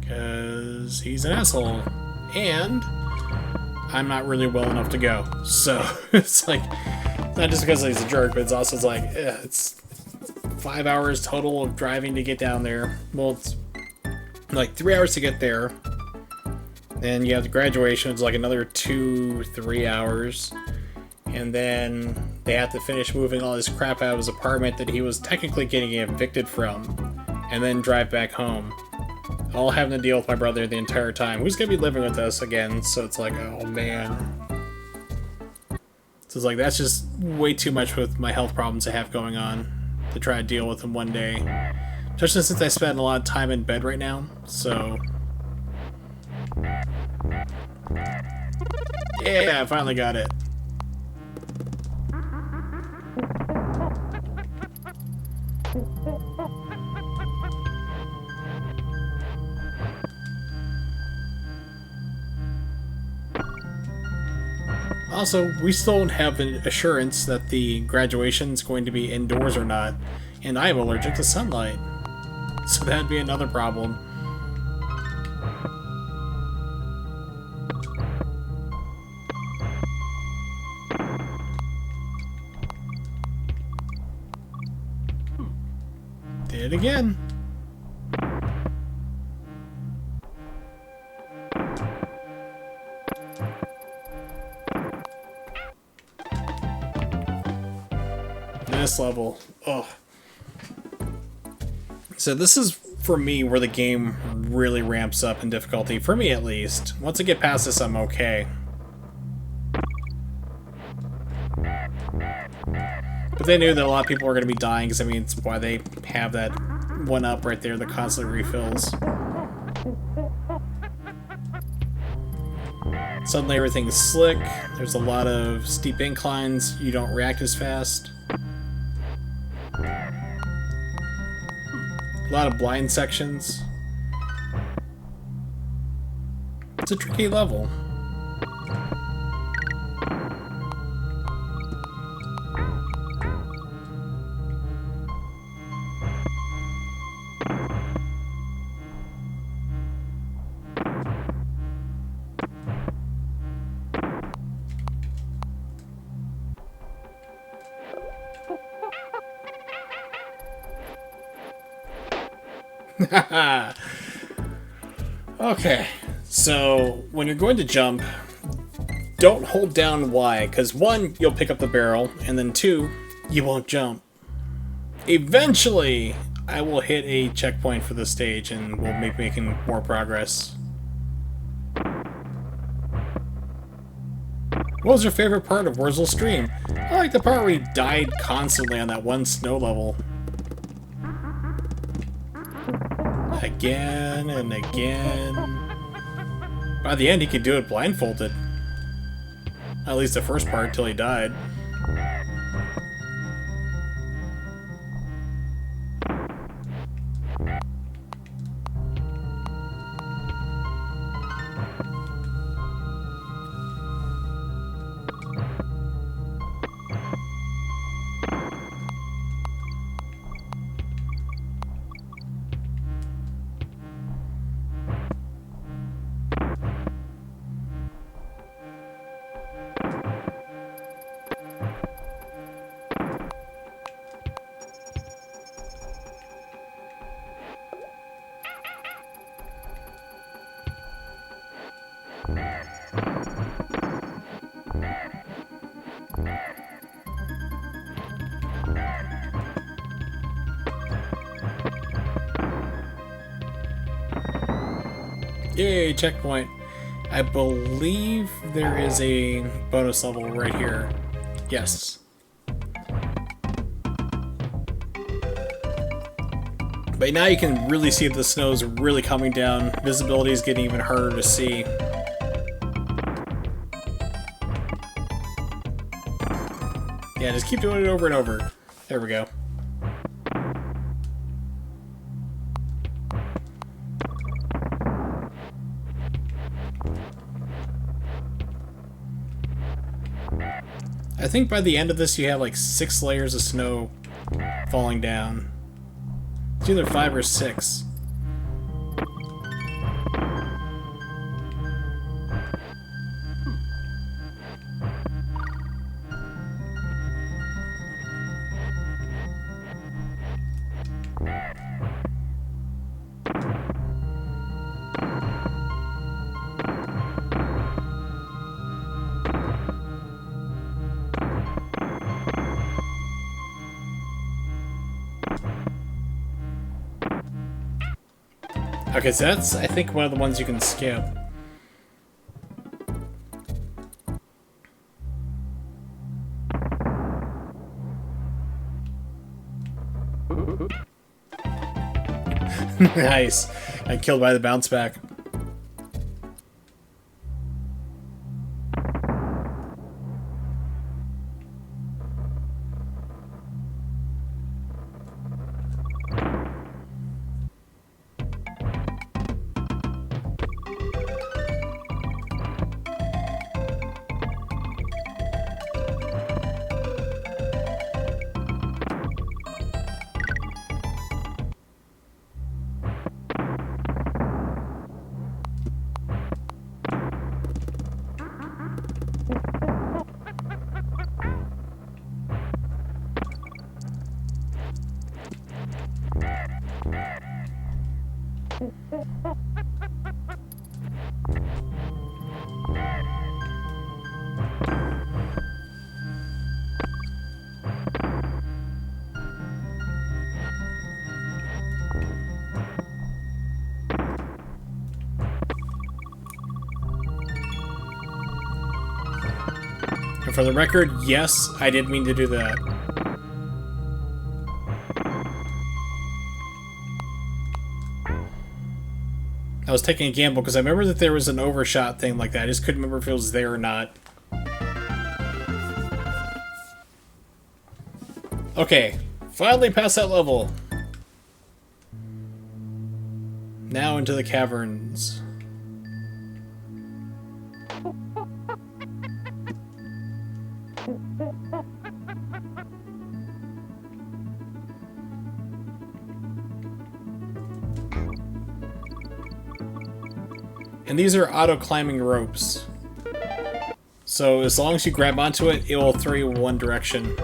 Because he's an asshole. And I'm not really well enough to go. So, it's like, not just because he's a jerk, but it's also like, it's 5 hours total of driving to get down there. Well, it's like 3 hours to get there. Then you have the graduation, it's like another 2-3 hours. And then they have to finish moving all his crap out of his apartment that he was technically getting evicted from, and then drive back home. All having to deal with my brother the entire time, who's going to be living with us again, so it's like, oh man. So it's like, that's just way too much with my health problems I have going on to try to deal with in one day. Especially since I spend a lot of time in bed right now, so... Yeah, I finally got it. Also, we still don't have an assurance that the graduation is going to be indoors or not, and I am allergic to sunlight. So that'd be another problem. Did it again. This level. Ugh. So this is, for me, where the game really ramps up in difficulty. For me, at least. Once I get past this, I'm okay. But they knew that a lot of people were going to be dying, because, I mean, it's why they have that one up right there that constantly refills. Suddenly everything's slick. There's a lot of steep inclines. You don't react as fast. A lot of blind sections. It's a tricky level. Okay, so when you're going to jump, don't hold down Y, because 1, you'll pick up the barrel, and then 2, you won't jump. Eventually, I will hit a checkpoint for the stage, and we'll be making more progress. What was your favorite part of Wurzel's stream? I like the part where he died constantly on that one snow level. Again and again. By the end, he could do it blindfolded. At least the first part, till he died. Yay, checkpoint. I believe there is a bonus level right here. Yes. But now you can really see the snow's really coming down. Visibility is getting even harder to see. Yeah, just keep doing it over and over. There we go. I think by the end of this you have like 6 layers of snow falling down. It's either 5 or 6. Okay, so that's, I think, one of the ones you can skip. Nice. Got killed by the bounce back. And for the record, yes, I did mean to do that. I was taking a gamble because I remember that there was an overshot thing like that. I just couldn't remember if it was there or not. Okay, finally past that level. Now into the caverns. And these are auto-climbing ropes. So as long as you grab onto it, it will throw you in one direction.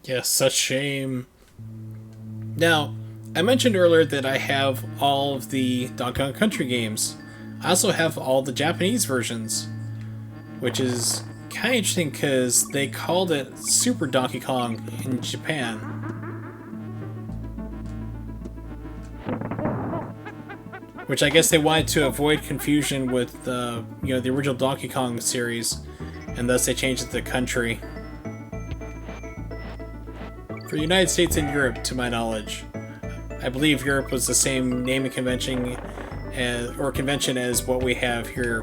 Yes, such shame. Now, I mentioned earlier that I have all of the Donkey Kong Country games. I also have all the Japanese versions, which is kind of interesting because they called it Super Donkey Kong in Japan. Which I guess they wanted to avoid confusion with the original Donkey Kong series, and thus they changed it to Country. For the United States and Europe, to my knowledge. I believe Europe was the same naming convention as what we have here,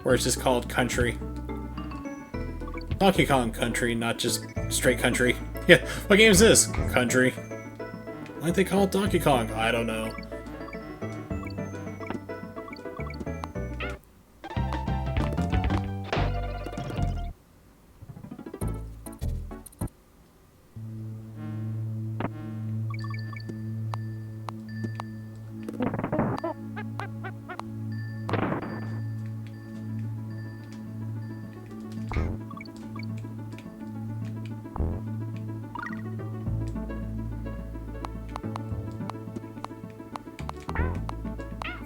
where it's just called Country. Donkey Kong Country, not just straight country. Yeah, what game is this? Country. Why'd they call it Donkey Kong? I don't know.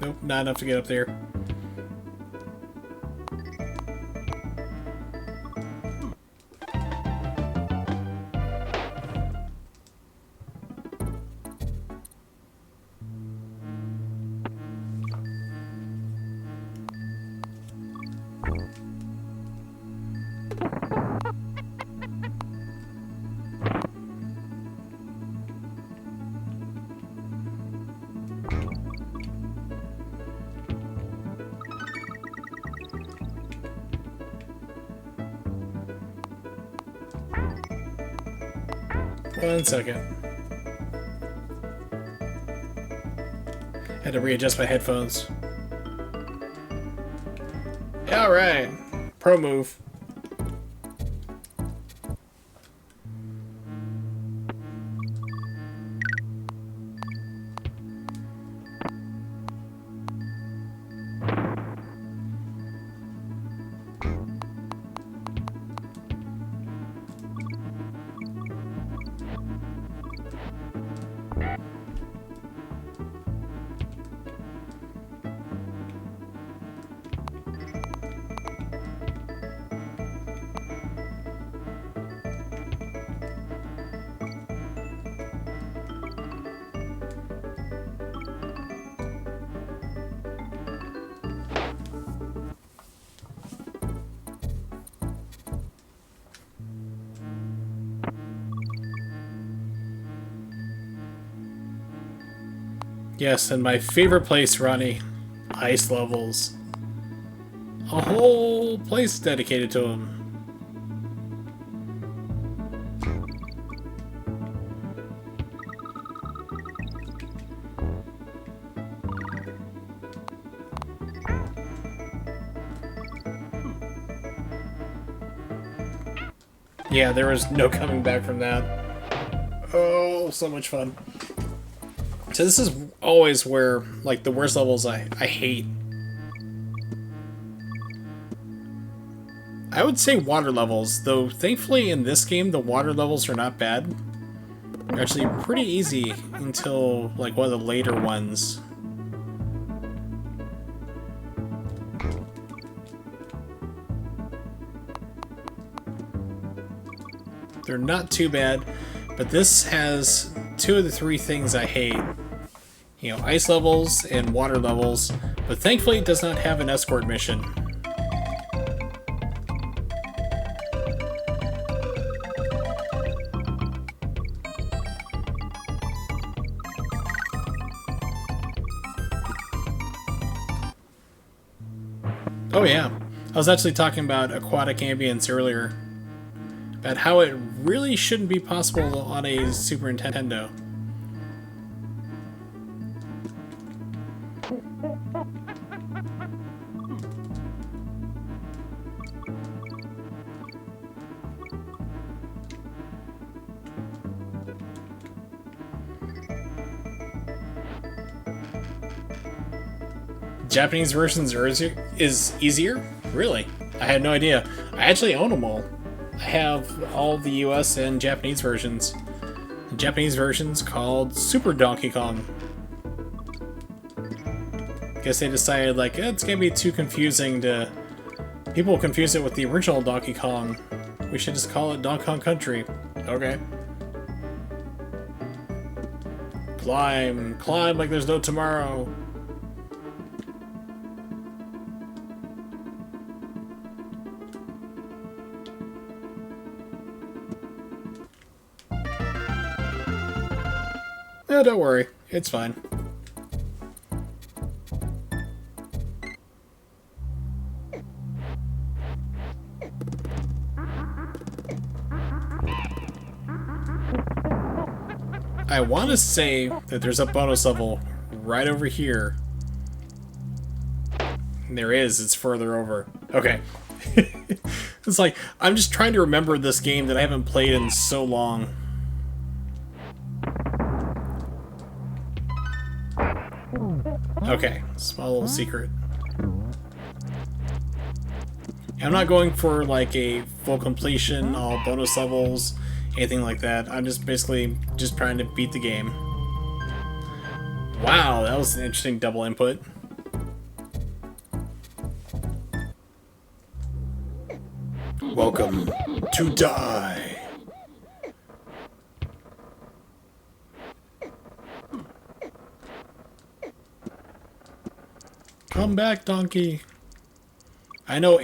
Nope, not enough to get up there. One second. Had to readjust my headphones. Alright. Pro move. Yes, and my favorite place, Ronnie. Ice levels. A whole place dedicated to them. Yeah, there was no coming back from that. Oh, so much fun. So this is always where, like, the worst levels I hate. I would say water levels, though thankfully in this game the water levels are not bad. They're actually pretty easy until, like, one of the later ones. They're not too bad, but this has two of the three things I hate. You know, ice levels and water levels, but thankfully it does not have an escort mission. Oh yeah, I was actually talking about aquatic ambience earlier, about how it really shouldn't be possible on a Super Nintendo. Japanese versions is easier? Really? I had no idea. I actually own them all. I have all the US and Japanese versions. The Japanese version's called Super Donkey Kong. Guess they decided, like, it's gonna be too confusing to... People will confuse it with the original Donkey Kong. We should just call it Donkey Kong Country. Okay. Climb. Climb like there's no tomorrow. No, don't worry. It's fine. I want to say that there's a bonus level right over here. There is. It's further over. Okay. It's like, I'm just trying to remember this game that I haven't played in so long. Okay. Small little secret. I'm not going for like a full completion, all bonus levels, anything like that. I'm just basically just trying to beat the game. Wow, that was an interesting double input. Welcome to die. Come back, donkey. I know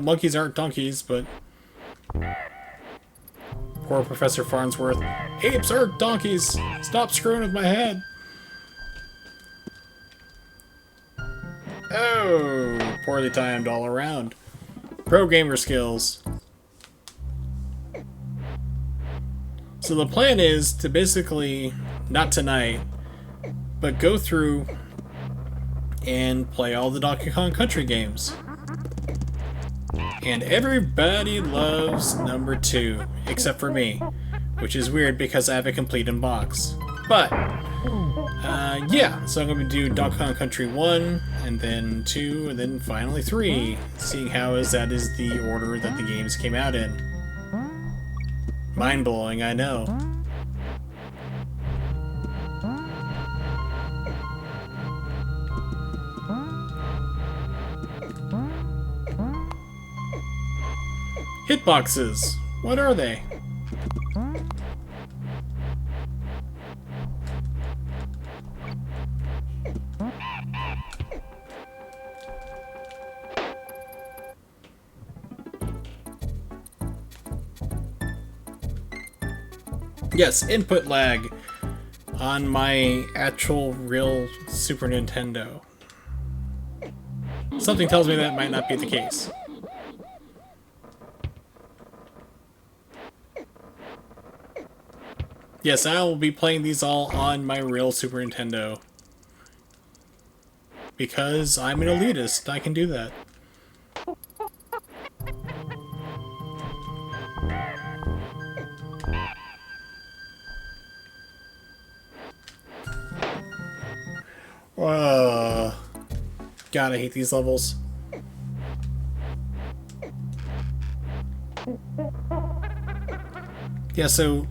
monkeys aren't donkeys, but poor Professor Farnsworth. Apes aren't donkeys. Stop screwing with my head. Oh, poorly timed all around. Pro gamer skills. So the plan is to basically, not tonight, but go through and play all the Donkey Kong Country games. And everybody loves number 2, except for me, which is weird because I have a complete in box. But, yeah, so I'm going to do Donkey Kong Country 1, and then 2, and then finally 3, seeing how that is the order that the games came out in. Mind-blowing, I know. Hitboxes! What are they? Yes, input lag on my actual real Super Nintendo. Something tells me that might not be the case. Yes, I will be playing these all on my real Super Nintendo. Because I'm an elitist, I can do that. God, I hate these levels. Yeah, so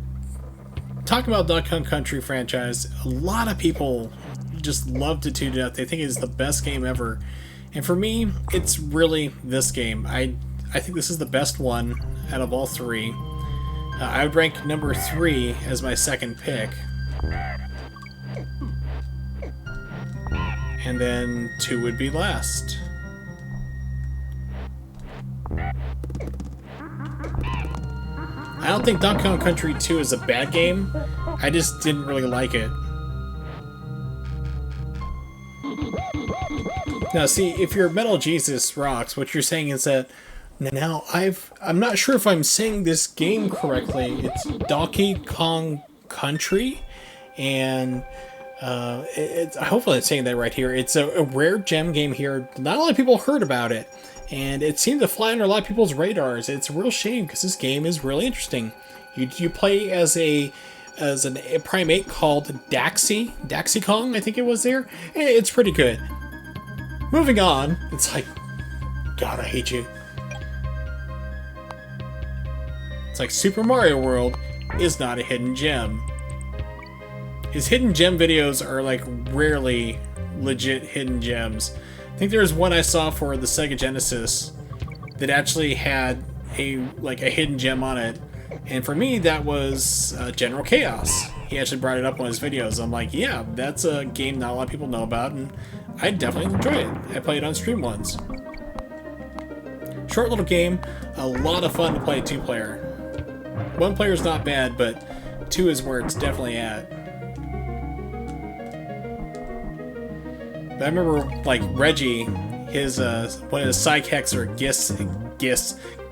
talking about Donkey Kong Country franchise, a lot of people just love to tune it up. They think it's the best game ever. And for me, it's really this game. I think this is the best one out of all 3. I would rank number 3 as my second pick. And then 2 would be last. I don't think Donkey Kong Country 2 is a bad game. I just didn't really like it. Now, see, if you're Metal Jesus Rocks, what you're saying is that now I'm not sure if I'm saying this game correctly. It's Donkey Kong Country, and hopefully I'm saying that right here. It's a rare gem game here. Not a lot of people heard about it, and it seemed to fly under a lot of people's radars. It's a real shame because this game is really interesting. You play as a primate called Daxi Kong, I think it was there. And it's pretty good. Moving on, it's like, God, I hate you. It's like Super Mario World is not a hidden gem. His hidden gem videos are like rarely legit hidden gems. I think there's one I saw for the Sega Genesis that actually had a hidden gem on it, and for me that was General Chaos. He actually brought it up on his videos. I'm like, yeah, that's a game not a lot of people know about, and I definitely enjoy it. I played it on stream once. Short little game, a lot of fun to play 2-player. 1 player's not bad, but 2 is where it's definitely at. I remember, like, Reggie, his one of his sidekicks or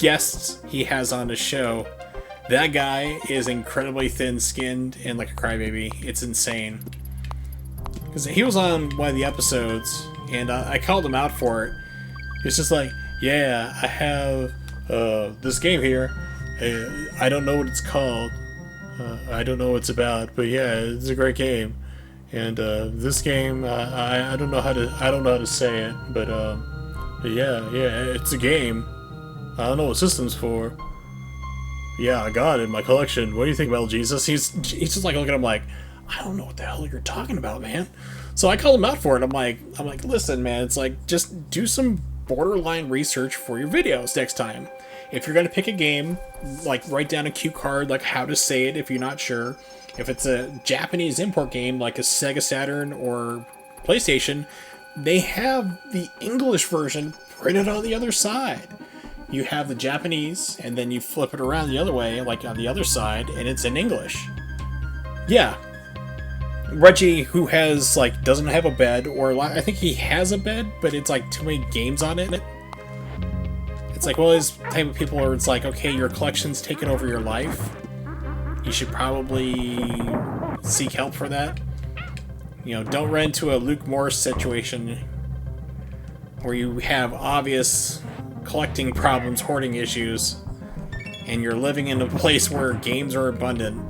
guests he has on his show, That guy is incredibly thin-skinned and like a crybaby. It's insane. Because he was on one of the episodes, and I called him out for it. He was just like, yeah, I have this game here. I don't know what it's called. I don't know what it's about, but yeah, it's a great game. And this game, I don't know how to say it, but yeah, it's a game. I don't know what system's for. Yeah, I got it in my collection. What do you think about Jesus? He's just like looking at him like, I don't know what the hell you're talking about, man. So I called him out for it. I'm like, listen, man, it's like, just do some borderline research for your videos next time. If you're gonna pick a game, like write down a cue card, like how to say it if you're not sure. If it's a Japanese import game, like a Sega Saturn or PlayStation, they have the English version printed on the other side. You have the Japanese, and then you flip it around the other way, like on the other side, and it's in English. Yeah. Reggie, who has, like, doesn't have a bed, or I think he has a bed, but it's like too many games on it. It's like, well, there's type of people where it's like, okay, your collection's taken over your life. You should probably seek help for that. You know, don't run into a Luke Morris situation where you have obvious collecting problems, hoarding issues, and you're living in a place where games are abundant.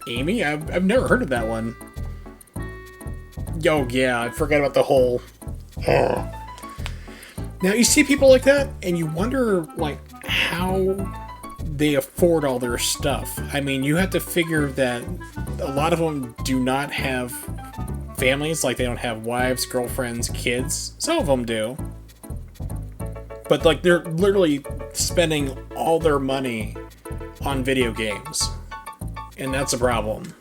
Amy? I've never heard of that one. Yo, yeah, I forgot about the whole... Oh. Now, you see people like that, and you wonder, like, how they afford all their stuff. I mean, you have to figure that a lot of them do not have families, like they don't have wives, girlfriends, kids. Some of them do. But, like, they're literally spending all their money on video games. And that's a problem.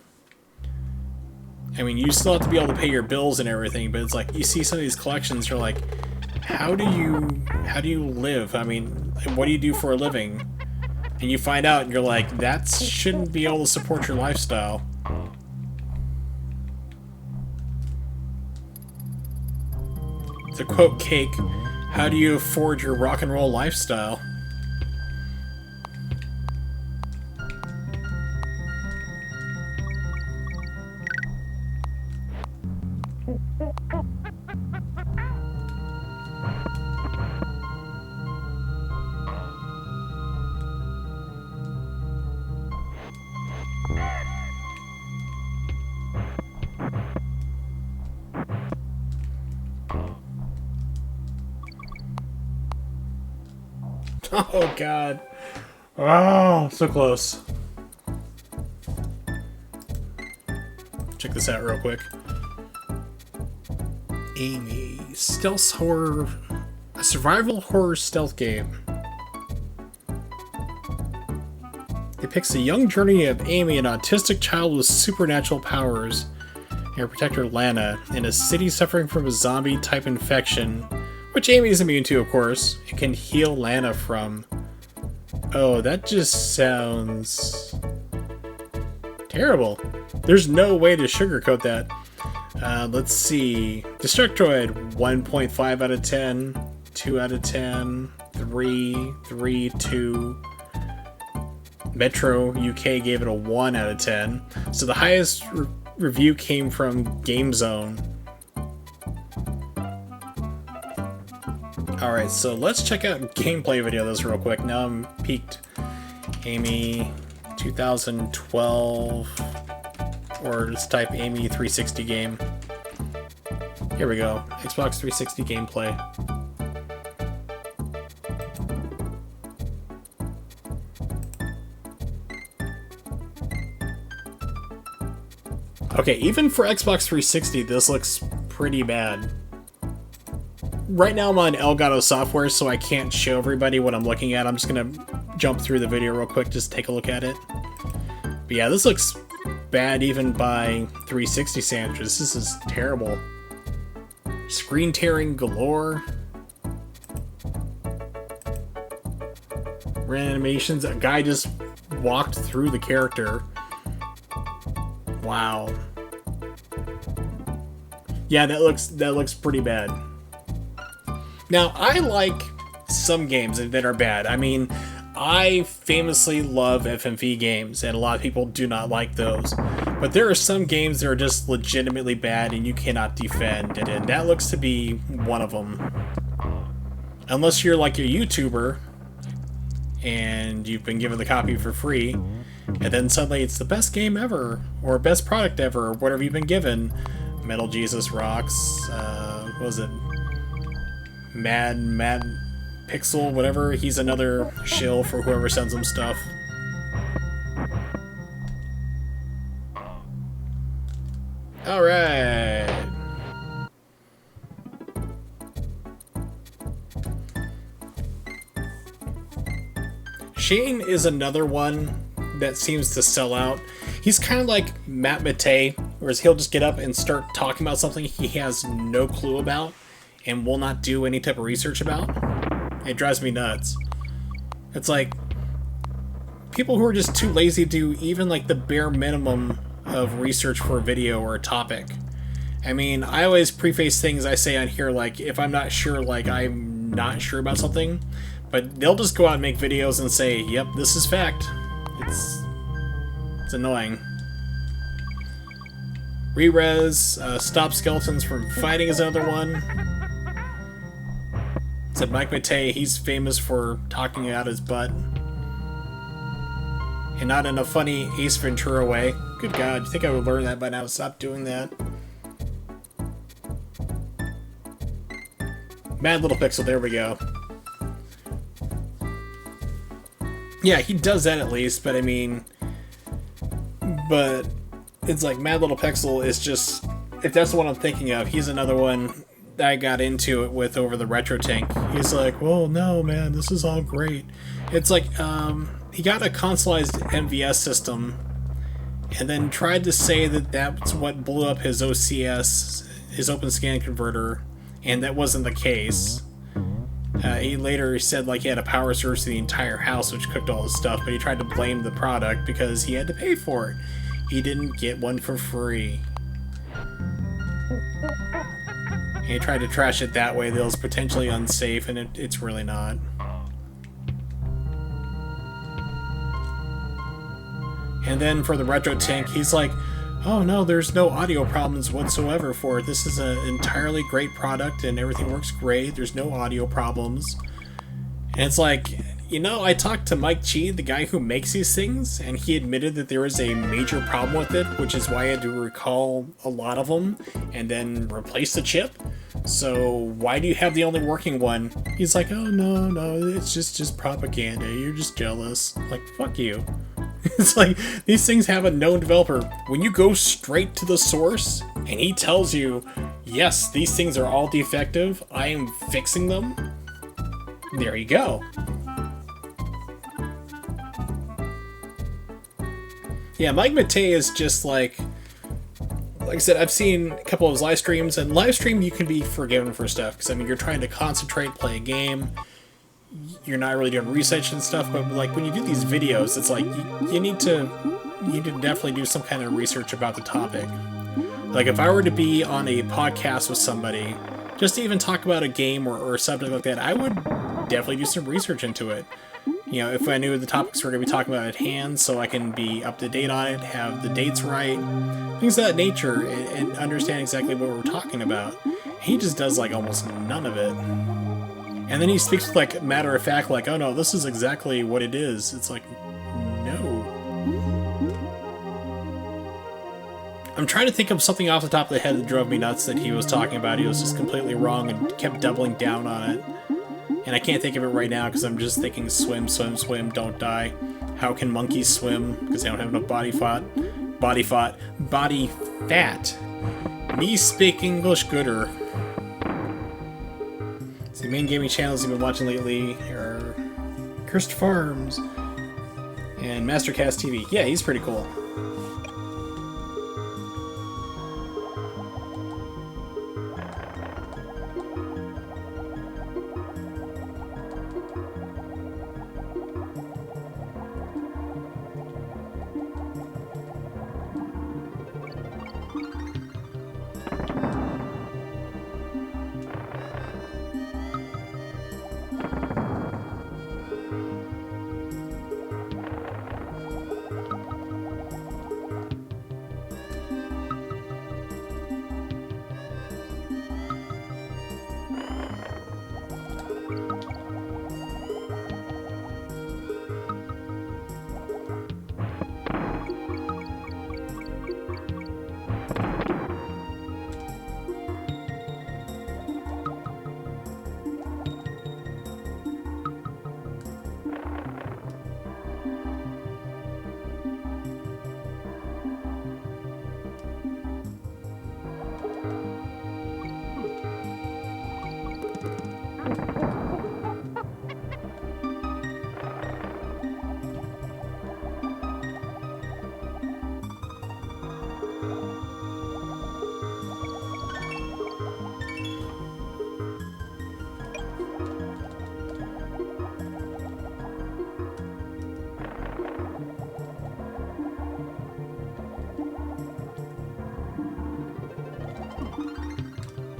I mean, you still have to be able to pay your bills and everything, but it's like, you see some of these collections, you're like, how do you live? I mean, what do you do for a living? And you find out, and you're like, that shouldn't be able to support your lifestyle. To quote Cake, how do you afford your rock and roll lifestyle? Oh, God. Oh, so close. Check this out real quick. Amy. Stealth horror... A survival horror stealth game. Depicts the young journey of Amy, an autistic child with supernatural powers, and her protector Lana, in a city suffering from a zombie-type infection, which Amy is immune to, of course, and can heal Lana from. Oh, that just sounds terrible. There's no way to sugarcoat that. Let's see. Destructoid, 1.5 out of 10, 2 out of 10, 3, 2. Metro UK gave it a 1 out of 10. So the highest review came from GameZone. Alright, so let's check out gameplay video of this real quick. Now I'm peaked. Amy 2012, or just type Amy 360 game. Here we go. Xbox 360 gameplay. Okay, even for Xbox 360, this looks pretty bad. Right now I'm on Elgato software, so I can't show everybody what I'm looking at. I'm just gonna jump through the video real quick, just take a look at it. But yeah, this looks bad even by 360 standards. This is terrible. Screen tearing galore. Animations. A guy just walked through the character. Wow. Yeah, that looks pretty bad. Now, I like some games that are bad. I mean, I famously love FMV games, and a lot of people do not like those. But there are some games that are just legitimately bad and you cannot defend, and that looks to be one of them. Unless you're like a YouTuber, and you've been given the copy for free, and then suddenly it's the best game ever, or best product ever, or whatever you've been given. Metal Jesus Rocks, what was it? Mad Pixel, whatever. He's another shill for whoever sends him stuff. Alright. Shane is another one that seems to sell out. He's kind of like Matt Matei, whereas he'll just get up and start talking about something he has no clue about and will not do any type of research about. It drives me nuts. It's like people who are just too lazy to do even like the bare minimum of research for a video or a topic. I mean, I always preface things I say on here like if I'm not sure, like I'm not sure about something, but they'll just go out and make videos and say, yep, this is fact. It's annoying. Re-res, stop skeletons from fighting is another one. Said Mike Matei, he's famous for talking out his butt. And not in a funny Ace Ventura way. Good God, you think I would learn that by now? Stop doing that. Mad Little Pixel, there we go. Yeah, he does that at least, but I mean... But it's like Mad Little Pixel is just... If that's the one I'm thinking of, he's another one that I got into it with over the Retro Tank. He's like, well, no, man, this is all great. It's like, he got a consoleized MVS system and then tried to say that that's what blew up his OCS, his Open Scan Converter, and that wasn't the case. He later said like he had a power source to the entire house which cooked all his stuff, but he tried to blame the product because he had to pay for it. He didn't get one for free. And he tried to trash it that way that it was potentially unsafe, and it's really not. And then for the Retro Tank, he's like, oh no, there's no audio problems whatsoever for it. This is an entirely great product and everything works great. There's no audio problems. And it's like, you know, I talked to Mike Chi, the guy who makes these things, and he admitted that there is a major problem with it, which is why I had to recall a lot of them and then replace the chip. So why do you have the only working one? He's like, oh no, it's just propaganda. You're just jealous. Like, fuck you. It's like, these things have a known developer. When you go straight to the source and he tells you, yes, these things are all defective, I am fixing them, there you go. Yeah, Mike Matei is just like I said, I've seen a couple of his live streams, and live stream you can be forgiven for stuff, because I mean, you're trying to concentrate, play a game, you're not really doing research and stuff, but like when you do these videos, it's like you need to definitely do some kind of research about the topic. Like if I were to be on a podcast with somebody, just to even talk about a game or a subject like that, I would definitely do some research into it. You know, if I knew the topics we're going to be talking about at hand, so I can be up to date on it, have the dates right, things of that nature, and understand exactly what we're talking about. He just does like almost none of it. And then he speaks like matter of fact, like, oh no, this is exactly what it is. It's like, no. I'm trying to think of something off the top of the head that drove me nuts that he was talking about. He was just completely wrong and kept doubling down on it. And I can't think of it right now because I'm just thinking swim, swim, swim, don't die. How can monkeys swim? Because they don't have enough body fat. Body fat. Me speak English gooder. So the main gaming channels you've been watching lately are Cursed Farms and Mastercast TV. Yeah, he's pretty cool.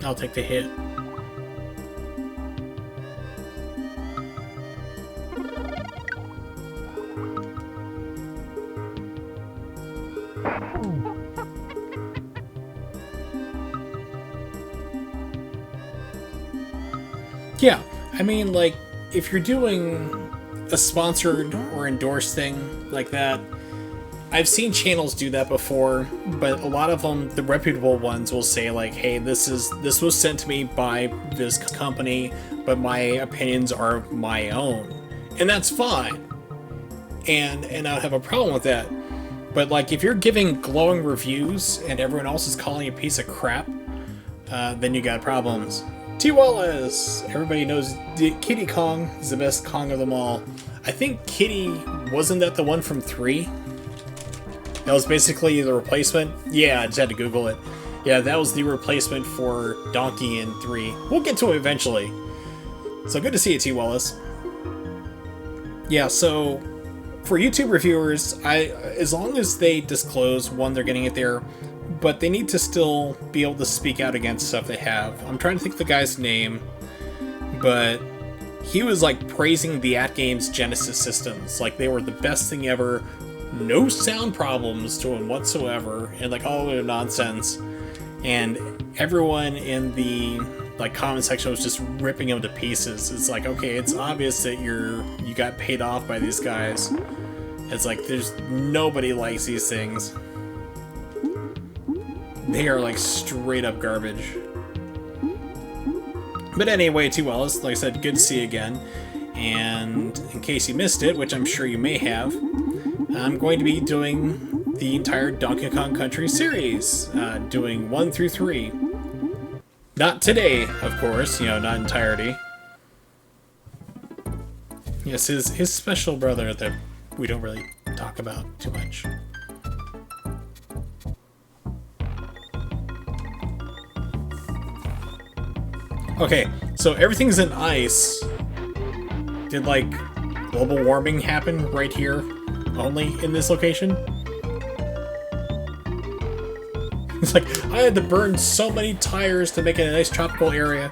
I'll take the hit. Yeah, I mean, like, if you're doing a sponsored or endorsed thing like that, I've seen channels do that before, but a lot of them, the reputable ones, will say like, "Hey, this was sent to me by this company, but my opinions are my own," and that's fine. And I don't have a problem with that. But like, if you're giving glowing reviews and everyone else is calling you a piece of crap, then you got problems. T. Wallace! Everybody knows Kitty Kong is the best Kong of them all. I think Kitty, wasn't that the one from 3? That was basically the replacement? Yeah, I just had to Google it. Yeah, that was the replacement for Donkey in 3. We'll get to it eventually. So good to see you, T. Wallace. Yeah, so for YouTube reviewers, as long as they disclose, one, they're getting it there, but they need to still be able to speak out against stuff they have. I'm trying to think of the guy's name, but he was like praising the AtGames Genesis systems, like they were the best thing ever, no sound problems to him whatsoever, and like all the nonsense. And everyone in the like comment section was just ripping him to pieces. It's like, okay, it's obvious that you got paid off by these guys. It's like there's nobody likes these things. They are like straight up garbage. But anyway, T. Wallace, like I said, good to see you again. And in case you missed it, which I'm sure you may have, I'm going to be doing the entire Donkey Kong Country series, doing 1 through 3. Not today, of course, not entirety. Yes, his special brother that we don't really talk about too much. Okay, so everything's in ice. Did, like, global warming happen right here? Only in this location? It's like, I had to burn so many tires to make it a nice tropical area.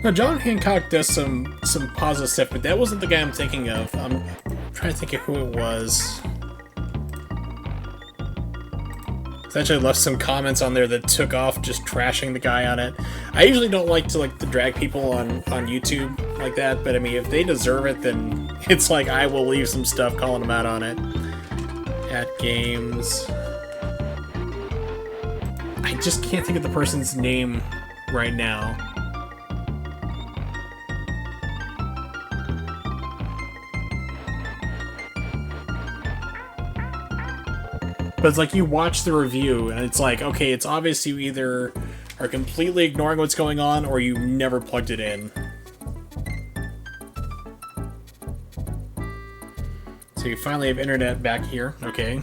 Now, John Hancock does some positive stuff, but that wasn't the guy I'm thinking of. I'm trying to think of who it was. I actually left some comments on there that took off just trashing the guy on it. I usually don't like to drag people on YouTube like that, but I mean, if they deserve it, then it's like I will leave some stuff calling them out on it. AtGames. I just can't think of the person's name right now. But it's like you watch the review and it's like, okay, it's obvious you either are completely ignoring what's going on or you never plugged it in. So you finally have internet back here, okay.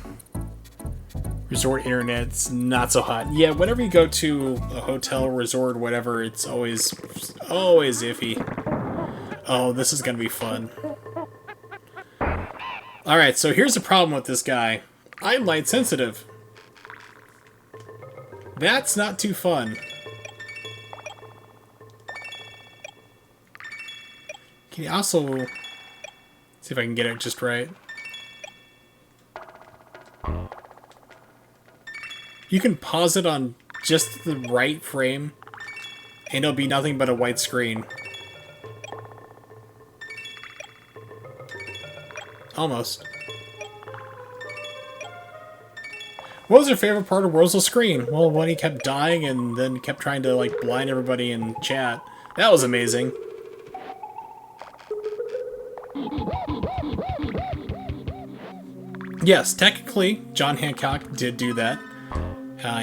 Resort internet's not so hot. Yeah, whenever you go to a hotel, resort, whatever, it's always iffy. Oh, this is gonna be fun. Alright, so here's the problem with this guy. I'm light sensitive. That's not too fun. Can you also see if I can get it just right? You can pause it on just the right frame, and it'll be nothing but a white screen. Almost. What was your favorite part of Rosal's screen? Well, when he kept dying and then kept trying to, blind everybody in chat. That was amazing. Yes, technically, John Hancock did do that.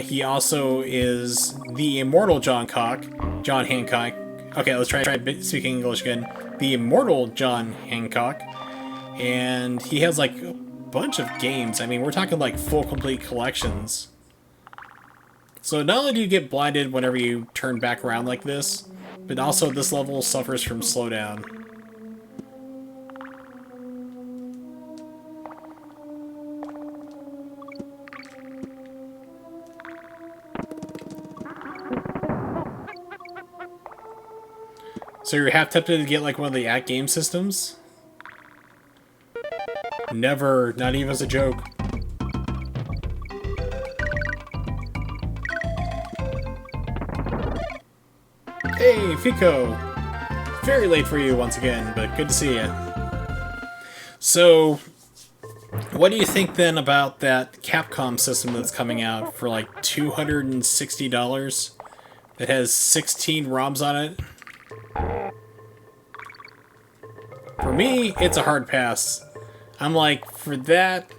He also is the immortal John Hancock. Okay, let's try speaking English again. The immortal John Hancock. And he has, a bunch of games. I mean, we're talking full complete collections. So not only do you get blinded whenever you turn back around like this, but also this level suffers from slowdown. So you're half tempted to get like one of the at-game systems? Never, not even as a joke. Hey, Fico! Very late for you once again, but good to see you. So, what do you think then about that Capcom system that's coming out for like $260 that has 16 ROMs on it? For me, it's a hard pass. I'm like, for that,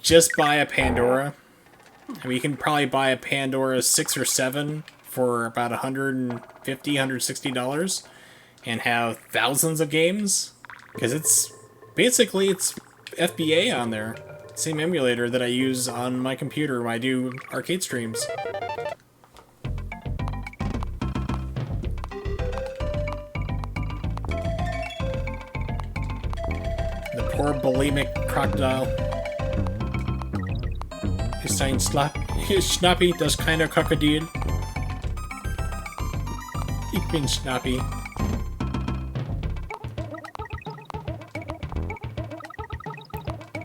just buy a Pandora. I mean, you can probably buy a Pandora 6 or 7 for about $150, $160 and have thousands of games. Because it's FBA on there. Same emulator that I use on my computer when I do arcade streams. The poor bulimic crocodile. Ist ein Schnappi, das keiner Krokodil. Ich bin Schnappi.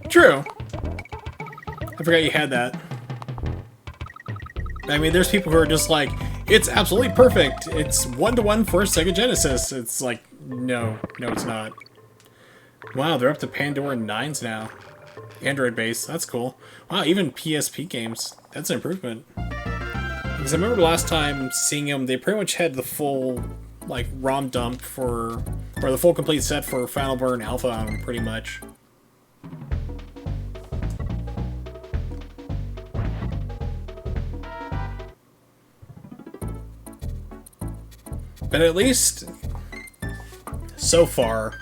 True. I forgot you had that. I mean, there's people who are just like, it's absolutely perfect. It's 1-to-1 for Sega Genesis. It's like, no, it's not. Wow, they're up to Pandora 9s now. Android based. That's cool. Wow, even PSP games. That's an improvement. Because I remember last time seeing them, they pretty much had the full, like, ROM dump for, or the full complete set for Final Burn Alpha on them, pretty much. But at least, so far,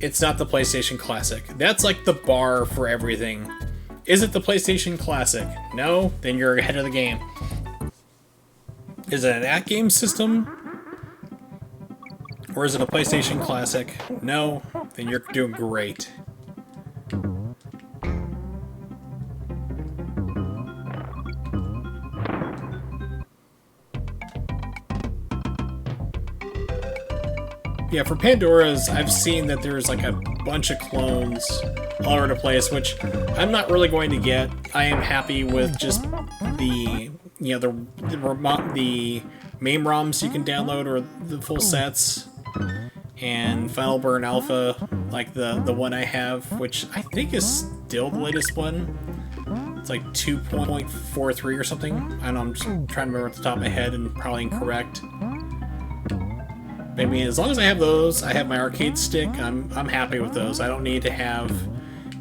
it's not the PlayStation Classic. That's like the bar for everything. Is it the PlayStation Classic? No? Then you're ahead of the game. Is it an at-game system? Or is it a PlayStation Classic? No? Then you're doing great. Yeah, for Pandora's, I've seen that there's like a bunch of clones all over the place, which I'm not really going to get. I am happy with just the, you know, the main ROMs you can download or the full sets, and Final Burn Alpha, like the one I have, which I think is still the latest one. It's like 2.43 or something. I don't know, I'm just trying to remember off the top of my head and probably incorrect. I mean, as long as I have those, I have my arcade stick, I'm happy with those. I don't need to have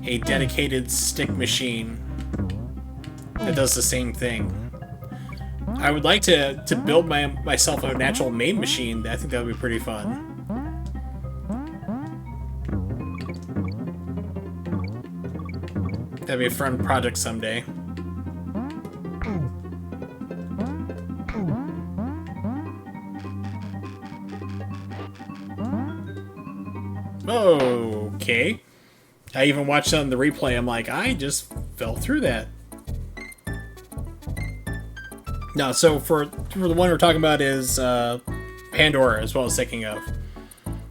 a dedicated stick machine that does the same thing. I would like to build myself a natural main machine. I think that would be pretty fun. That'd be a fun project someday. Okay. I even watched on the replay, I'm like, I just fell through that. No, so for the one we're talking about is Pandora, as well as thinking of.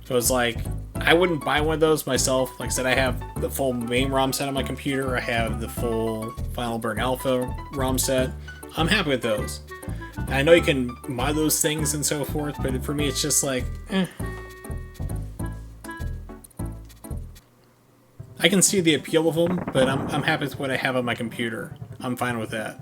So it's like, I wouldn't buy one of those myself. Like I said, I have the full main ROM set on my computer. I have the full Final Burn Alpha ROM set. I'm happy with those. I know you can mod those things and so forth, but for me it's just like, eh. I can see the appeal of them, but I'm happy with what I have on my computer. I'm fine with that.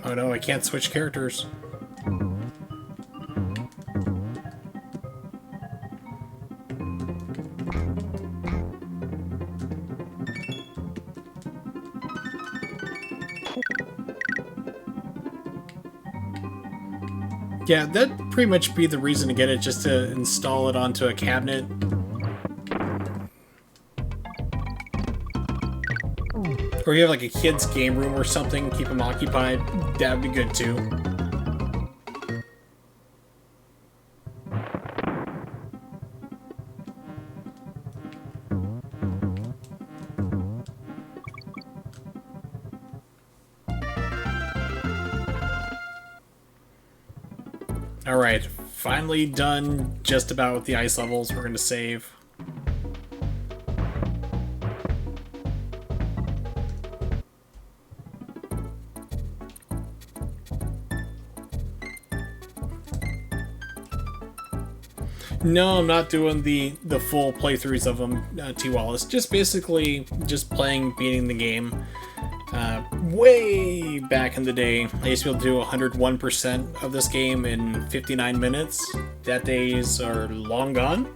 Oh no, I can't switch characters. Yeah, that'd pretty much be the reason to get it, just to install it onto a cabinet. Or you have like a kid's game room or something, keep them occupied, that'd be good too. Alright, finally done just about with the ice levels. We're gonna save. No, I'm not doing the full playthroughs of them, T. Wallace. Just basically just playing, beating the game. Way back in the day, I used to be able to do 101% of this game in 59 minutes. That days are long gone.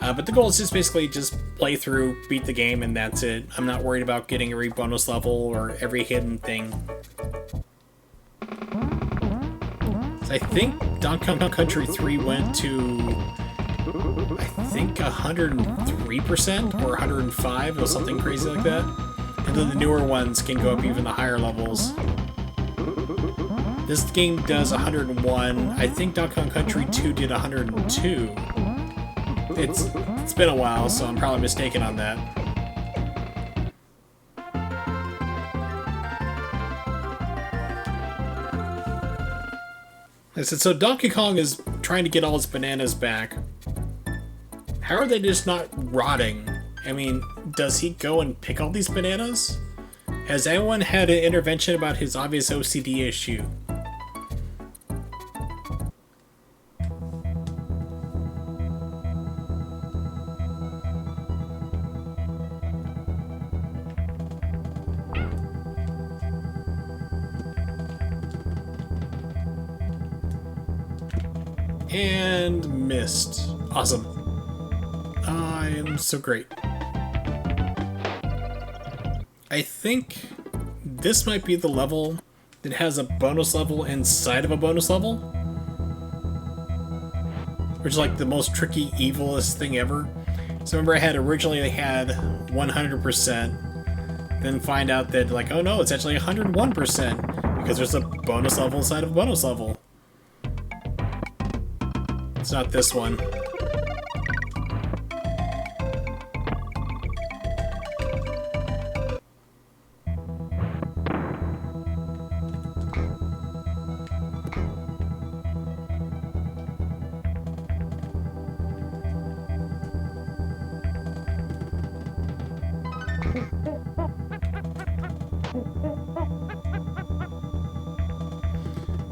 But the goal is just basically just play through, beat the game, and that's it. I'm not worried about getting every bonus level or every hidden thing. So I think Donkey Kong Country 3 went to, I think, 103% or 105 or something crazy like that. And then the newer ones can go up even the higher levels. This game does 101. I think Donkey Kong Country 2 did 102. It's been a while, so I'm probably mistaken on that. I said, so Donkey Kong is trying to get all his bananas back. How are they just not rotting? I mean, does he go and pick all these bananas? Has anyone had an intervention about his obvious OCD issue? And missed. Awesome. I am so great. I think this might be the level that has a bonus level inside of a bonus level. Which is like the most tricky, evilest thing ever. So remember I originally had 100%, then find out that like, oh no, it's actually 101% because there's a bonus level inside of a bonus level. It's not this one.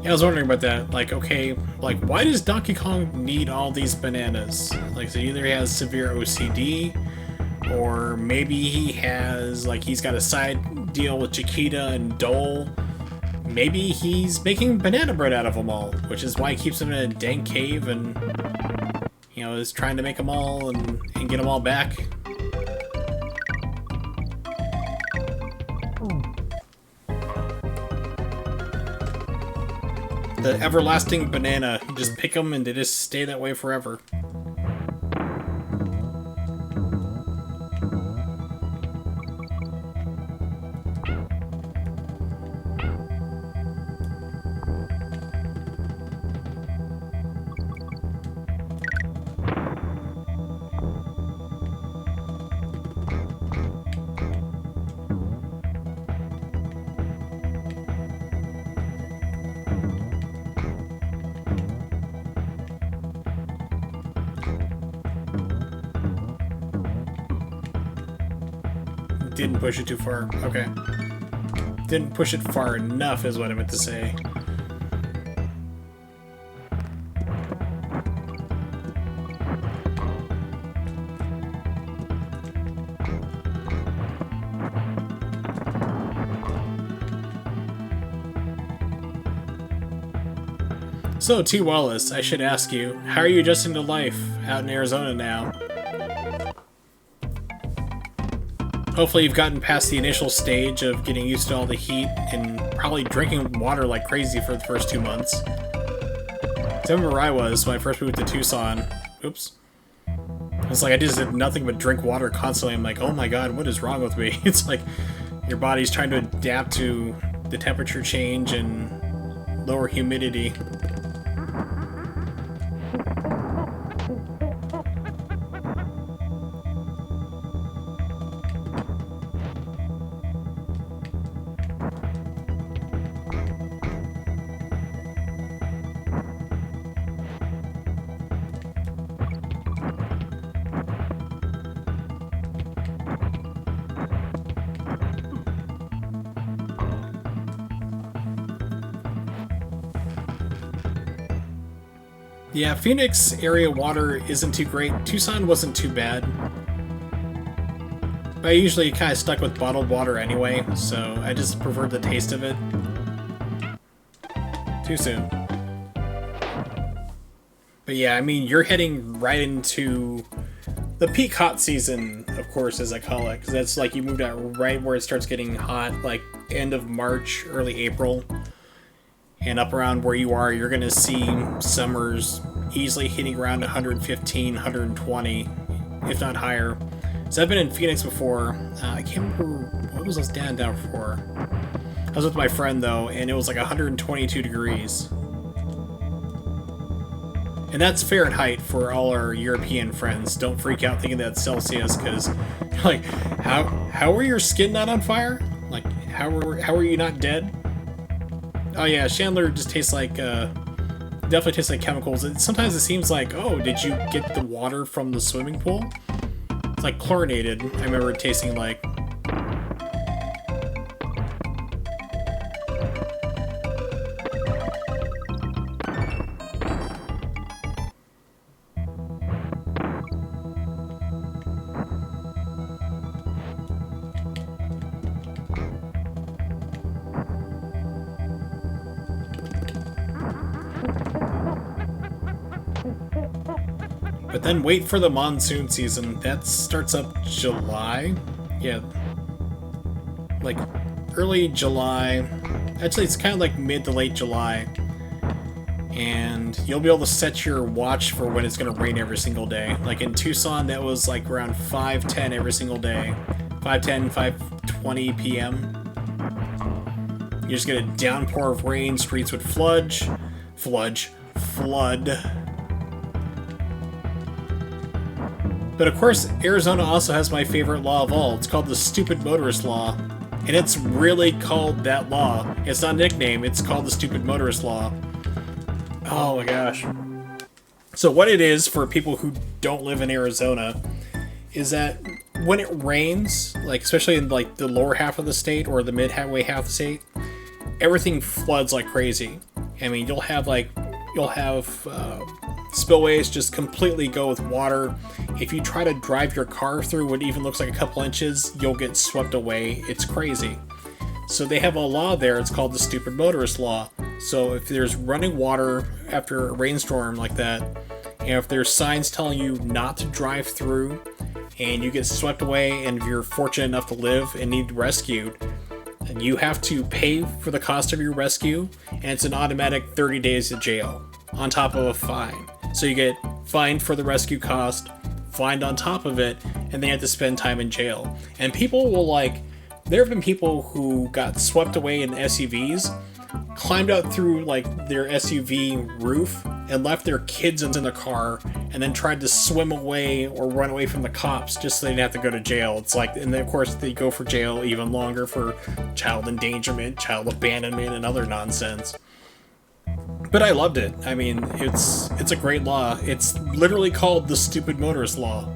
Yeah, I was wondering about that. Like, okay, like, why does Donkey Kong need all these bananas? Like, so either he has severe OCD, or maybe he has, like, he's got a side deal with Chiquita and Dole. Maybe he's making banana bread out of them all, which is why he keeps them in a dank cave and, you know, is trying to make them all and get them all back. The everlasting banana. You just pick them and they just stay that way forever. Didn't push it too far. Okay. Didn't push it far enough is what I meant to say. So, T. Wallace, I should ask you, how are you adjusting to life out in Arizona now? Hopefully you've gotten past the initial stage of getting used to all the heat and probably drinking water like crazy for the first 2 months. I remember where I was when I first moved to Tucson. Oops. It's like I just did nothing but drink water constantly. I'm like, oh my god, what is wrong with me? It's like, Your body's trying to adapt to the temperature change and lower humidity. Yeah, Phoenix area water isn't too great. Tucson wasn't too bad. But I usually kind of stuck with bottled water anyway, so I just preferred the taste of it. Too soon. But yeah, I mean, you're heading right into the peak hot season, of course, as I call it, because that's like you moved out right where it starts getting hot, like end of March, early April. And up around where you are, you're going to see summers easily hitting around 115, 120, if not higher. So I've been in Phoenix before. I can't remember, what was I down for? I was with my friend, though, and it was like 122 degrees. And that's Fahrenheit for all our European friends. Don't freak out thinking that's Celsius, because, like, how are your skin not on fire? Like, how are you not dead? Oh yeah, Chandler just tastes like, definitely tastes like chemicals. Sometimes it seems like, oh, did you get the water from the swimming pool? It's like chlorinated, I remember it tasting like. But then wait for the monsoon season. That starts up July. Yeah. Like early July. Actually, it's kind of like mid to late July. And you'll be able to set your watch for when it's going to rain every single day. Like in Tucson, that was like around 5:10 every single day. 5:10, 5:20 p.m. You just get a downpour of rain, streets would flood. But of course, Arizona also has my favorite law of all. It's called the Stupid Motorist Law. And it's really called that law. It's not a nickname, it's called the Stupid Motorist Law. Oh my gosh. So what it is, for people who don't live in Arizona, is that when it rains, like especially in like the lower half of the state or the mid-halfway half of the state, everything floods like crazy. I mean, you'll have spillways just completely go with water. If you try to drive your car through what even looks like a couple inches, you'll get swept away. It's crazy. So they have a law there. It's called the Stupid Motorist Law. So if there's running water after a rainstorm like that, and if there's signs telling you not to drive through, and you get swept away, and if you're fortunate enough to live and need rescued, and you have to pay for the cost of your rescue, and it's an automatic 30 days of jail on top of a fine. So you get fined for the rescue cost, fined on top of it, and they have to spend time in jail. And people will there have been people who got swept away in SUVs, climbed out through their SUV roof and left their kids into the car, and then tried to swim away or run away from the cops just so they didn't have to go to jail. It's and then of course they go for jail even longer for child endangerment, child abandonment, and other nonsense. But I loved it. I mean, it's a great law. It's literally called the Stupid Motorist Law.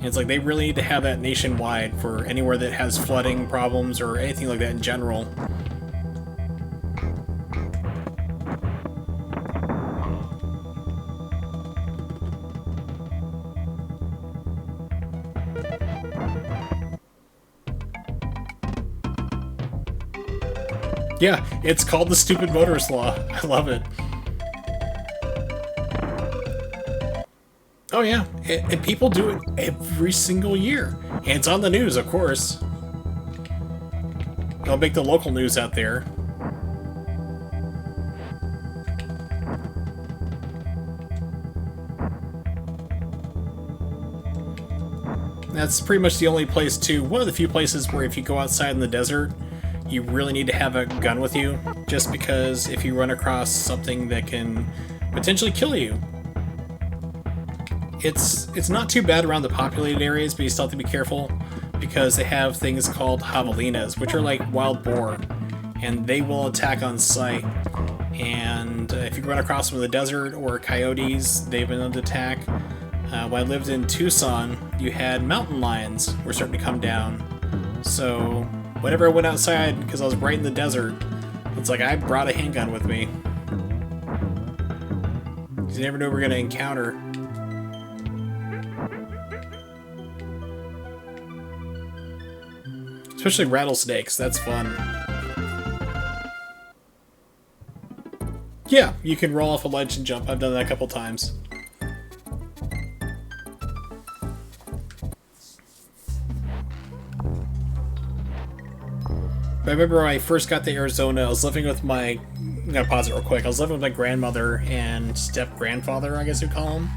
It's they really need to have that nationwide for anywhere that has flooding problems or anything like that in general. Yeah, it's called the Stupid Motorist Law. I love it. Oh yeah, and people do it every single year. And it's on the news, of course. They'll make the local news out there. That's pretty much the only place to, one of the few places where if you go outside in the desert, you really need to have a gun with you, just because if you run across something that can potentially kill you. It's not too bad around the populated areas, but you still have to be careful, because they have things called javelinas, which are like wild boar, and they will attack on sight. And if you run across them in the desert, or coyotes, they've been able to attack. When I lived in Tucson, you had mountain lions were starting to come down. So whenever I went outside, because I was right in the desert, it's like I brought a handgun with me. You never know what we're going to encounter. Especially rattlesnakes, that's fun. Yeah, you can roll off a ledge and jump. I've done that a couple times. I remember when I first got to Arizona, I was living with my... I'm gonna pause it real quick. I was living with my grandmother and step-grandfather, I guess you'd call him,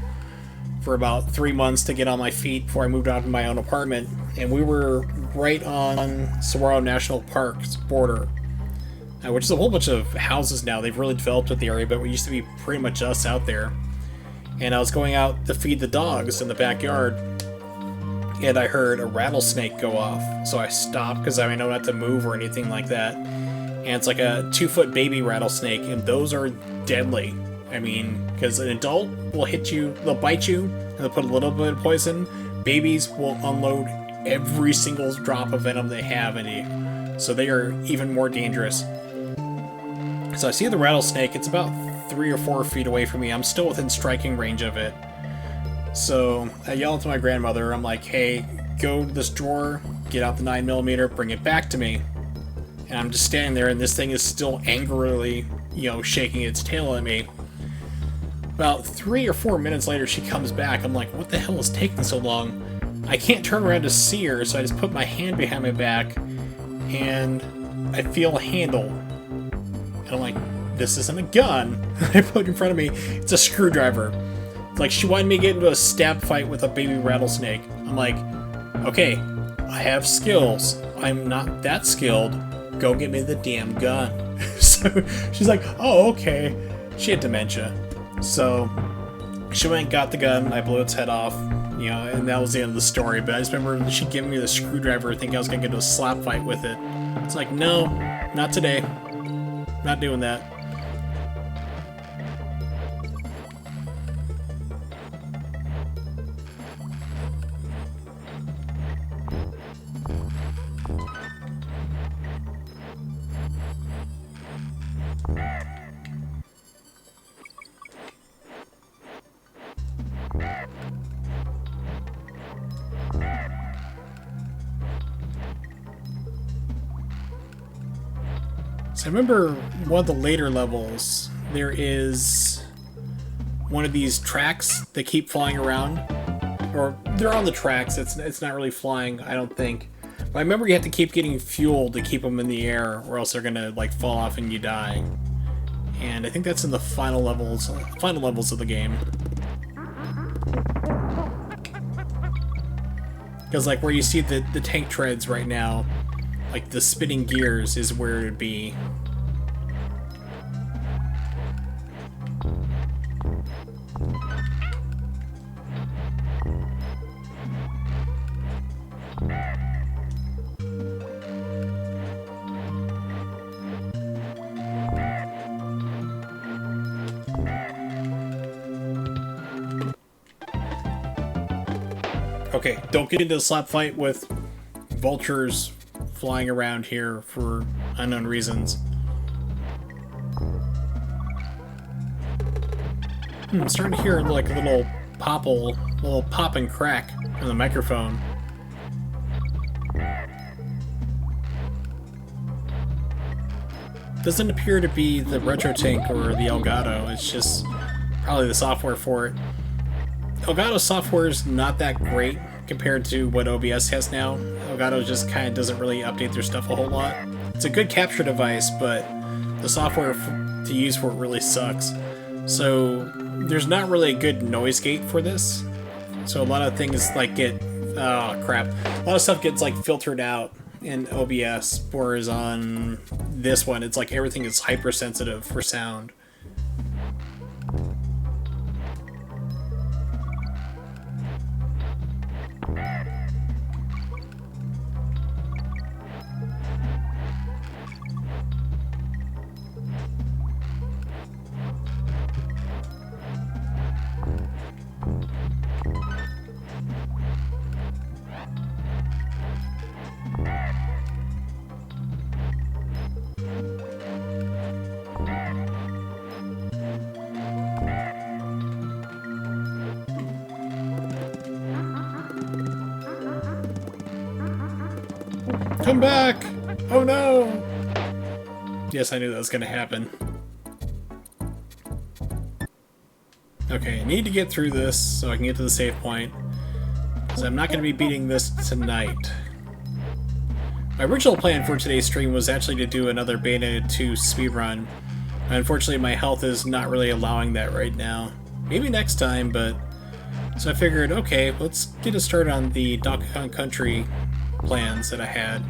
for about 3 months to get on my feet before I moved out to my own apartment. And we were right on Saguaro National Park's border, which is a whole bunch of houses now. They've really developed with the area, but we used to be pretty much us out there. And I was going out to feed the dogs in the backyard, and I heard a rattlesnake go off. So I stopped, because I know not to move or anything like that. And it's like a 2-foot baby rattlesnake, and those are deadly. I mean, because an adult will hit you, they'll bite you, and they'll put a little bit of poison. Babies will unload every single drop of venom they have in you. So they are even more dangerous. So I see the rattlesnake, it's about 3 or 4 feet away from me. I'm still within striking range of it. So I yell to my grandmother, I'm like, hey, go to this drawer, get out the 9mm, bring it back to me. And I'm just standing there, and this thing is still angrily, shaking its tail at me. About 3 or 4 minutes later, she comes back. I'm like, what the hell is taking so long? I can't turn around to see her, so I just put my hand behind my back, and I feel a handle. And I'm like, this isn't a gun. I put it in front of me. It's a screwdriver. It's like she wanted me to get into a stab fight with a baby rattlesnake. I'm like, okay, I have skills. I'm not that skilled. Go get me the damn gun. So she's like, oh, okay. She had dementia. So she went and got the gun. I blew its head off, and that was the end of the story. But I just remember she giving me the screwdriver, thinking I was going to get into a slap fight with it. It's like, no, not today. Not doing that. I remember one of the later levels, there is one of these tracks that keep flying around. Or they're on the tracks, it's not really flying, I don't think. But I remember you have to keep getting fuel to keep them in the air, or else they're gonna fall off and you die. And I think that's in the final levels of the game. Because where you see the tank treads right now, the spinning gears is where it would be. Okay, don't get into a slap fight with vultures flying around here for unknown reasons. I'm starting to hear a little pop and crack on the microphone. Doesn't appear to be the Retro Tank or the Elgato, it's just probably the software for it. Elgato software is not that great compared to what OBS has now. Elgato just kind of doesn't really update their stuff a whole lot. It's a good capture device, but the software to use for it really sucks. So there's not really a good noise gate for this. So a lot of things get Oh, crap. A lot of stuff gets, like, filtered out in OBS, whereas on this one, it's like everything is hypersensitive for sound. Come back! Oh no! Yes, I knew that was gonna happen. Okay, I need to get through this so I can get to the save point. Because I'm not going to be beating this tonight. My original plan for today's stream was actually to do another Bayonetta 2 speedrun. Unfortunately, my health is not really allowing that right now. Maybe next time, but... So I figured, okay, let's get a start on the Donkey Kong Country plans that I had.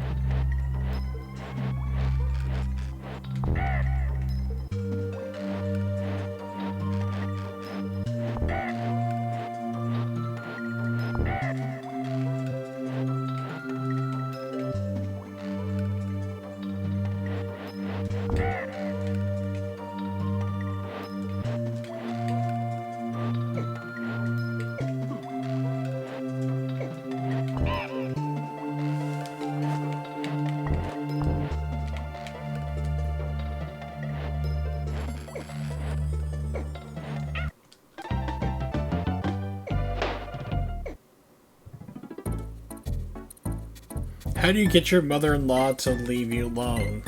How do you get your mother-in-law to leave you alone?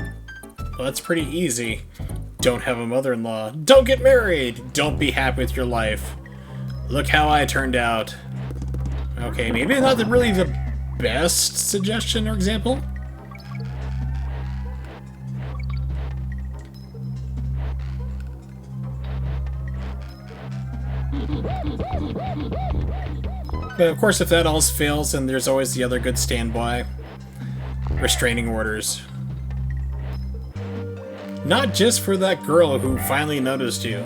Well, that's pretty easy. Don't have a mother-in-law. Don't get married! Don't be happy with your life. Look how I turned out. Okay, maybe not really the best suggestion or example? But of course, if that else fails, then there's always the other good standby. Restraining orders. Not just for that girl who finally noticed you.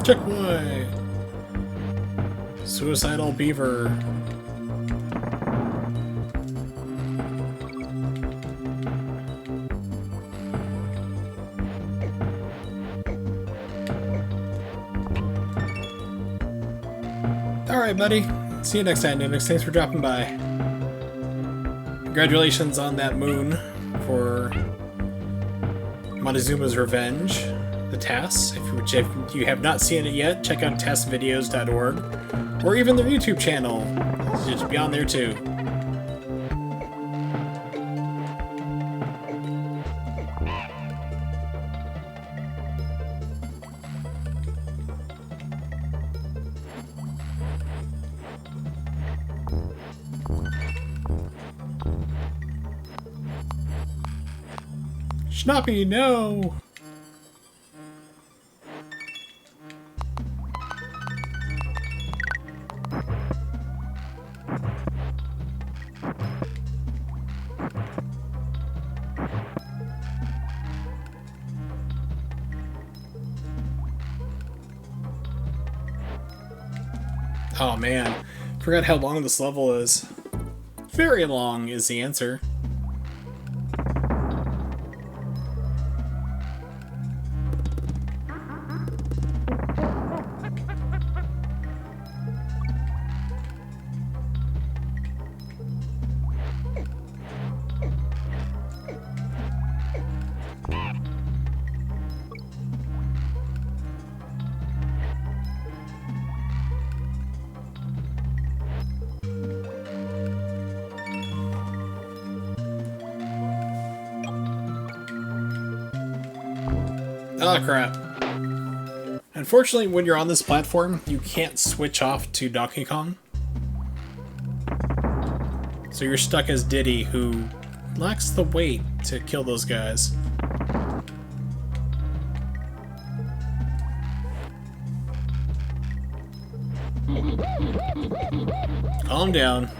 Checkpoint! Suicidal beaver. Alright, buddy. See you next time, Nunix. Thanks for dropping by. Congratulations on that moon for Montezuma's Revenge. The TAS. If you have not seen it yet, check out tasvideos.org or even their YouTube channel. It should be on there too. Schnappy, no! Oh man, forgot how long this level is. Very long is the answer. Oh crap. Unfortunately, when you're on this platform, you can't switch off to Donkey Kong. So you're stuck as Diddy, who lacks the weight to kill those guys. Calm down.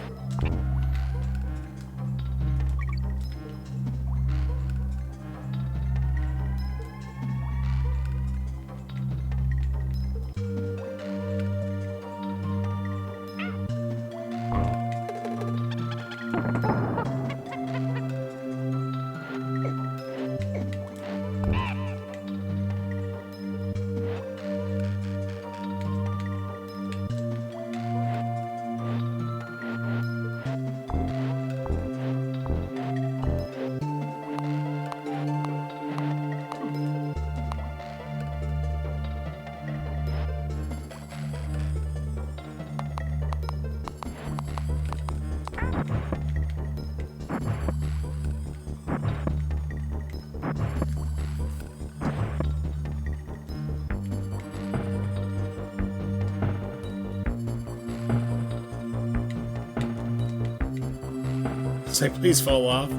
Say, please fall off.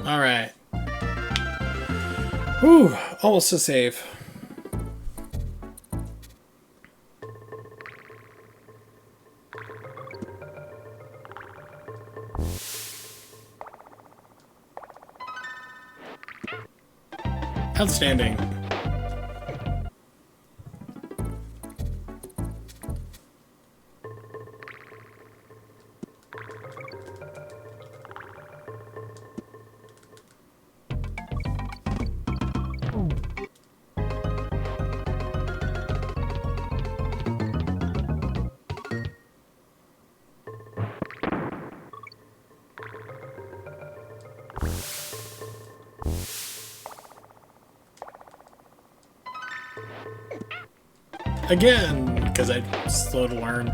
Alright. Whew, almost a save. Outstanding. Again, because I'm slow to learn.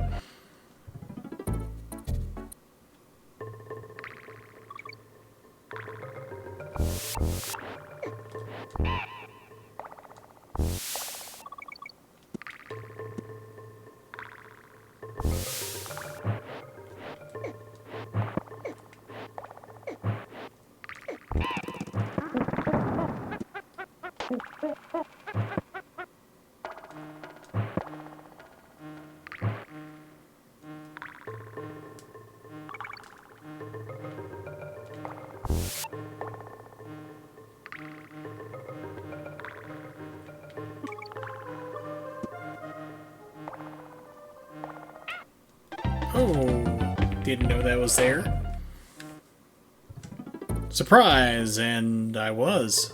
Oh, didn't know that was there. Surprise, and I was.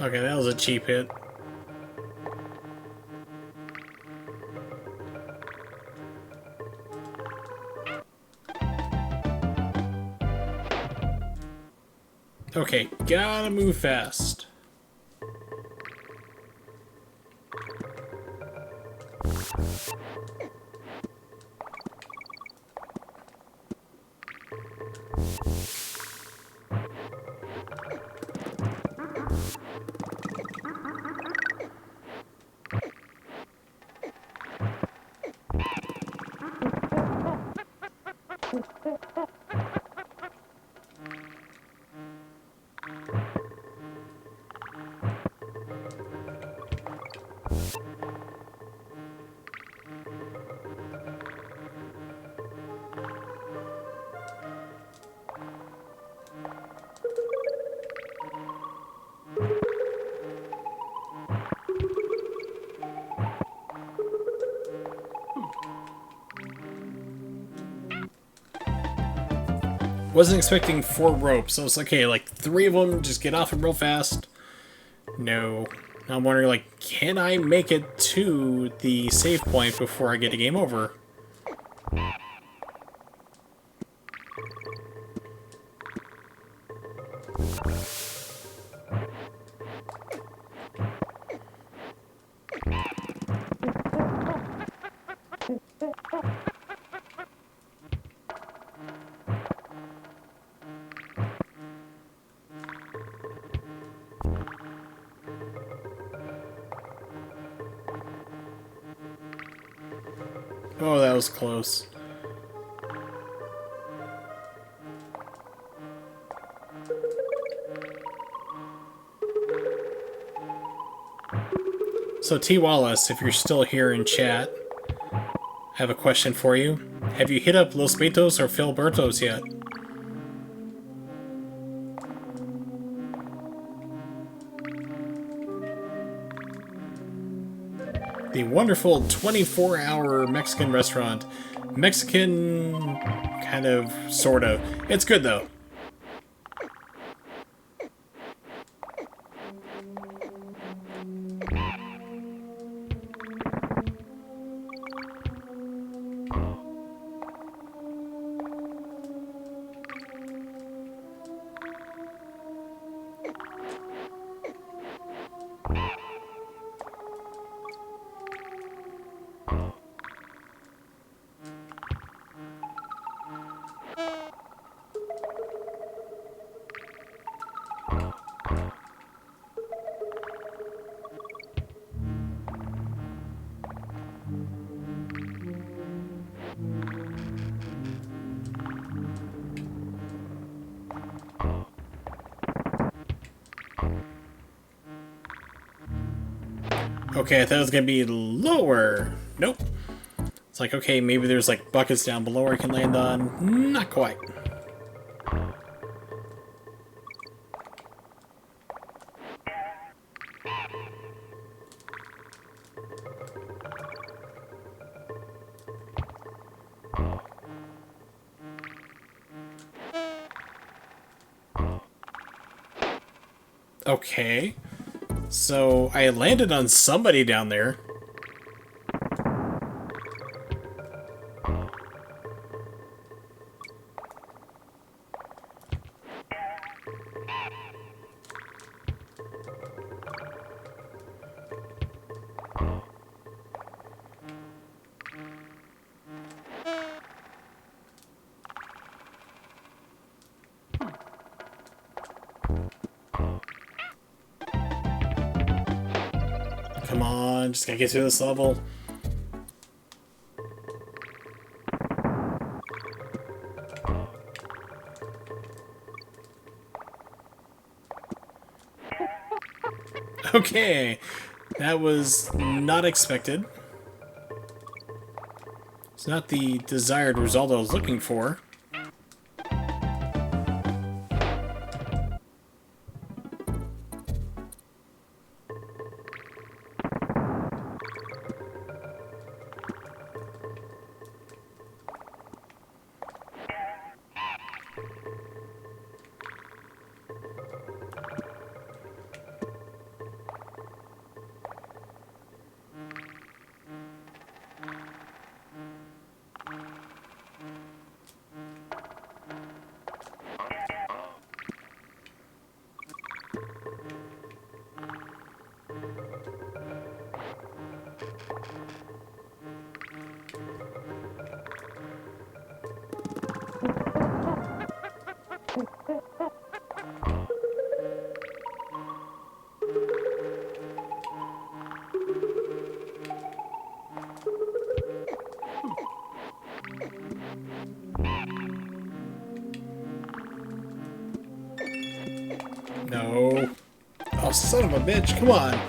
Okay, that was a cheap hit. Okay, gotta move fast. Wasn't expecting 4 ropes. So I was like, okay, like 3 of them, just get off them real fast. No. I'm wondering, like, can I make it to the save point before I get a game over? Oh, that was close. So T. Wallace, if you're still here in chat, I have a question for you. Have you hit up Los Betos or Filibertos yet? The wonderful 24-hour Mexican restaurant. Mexican, kind of, sort of. It's good, though. Okay, I thought it was gonna be lower. Nope. It's like, okay, maybe there's like buckets down below I can land on. Not quite. Okay. So I landed on somebody down there. Come on, just gotta get through this level. Okay, that was not expected. It's not the desired result I was looking for. No. Oh, son of a bitch, come on.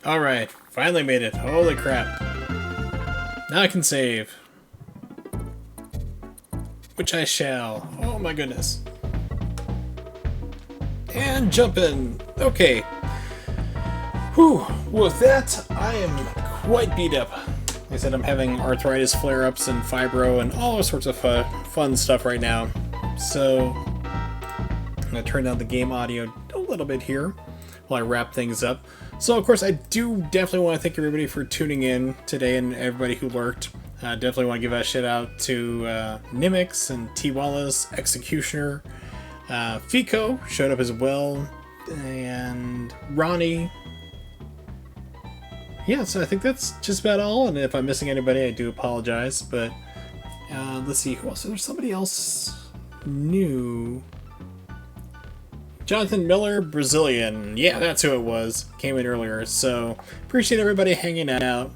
Alright, finally made it. Holy crap. Now I can save. Which I shall. Oh my goodness. And jump in. Okay. Whew. With that, I am quite beat up. Like I said, I'm having arthritis flare-ups and fibro and all sorts of fun stuff right now. So, I'm going to turn down the game audio a little bit here while I wrap things up. So, of course, I do definitely want to thank everybody for tuning in today and everybody who lurked. Definitely want to give a shout out to Nimix and T. Wallace, Executioner, Fico showed up as well, and Ronnie. Yeah, so I think that's just about all, and if I'm missing anybody, I do apologize, but let's see who else. There's somebody else new. Jonathan Miller, Brazilian. Yeah, that's who it was. Came in earlier. So, appreciate everybody hanging out.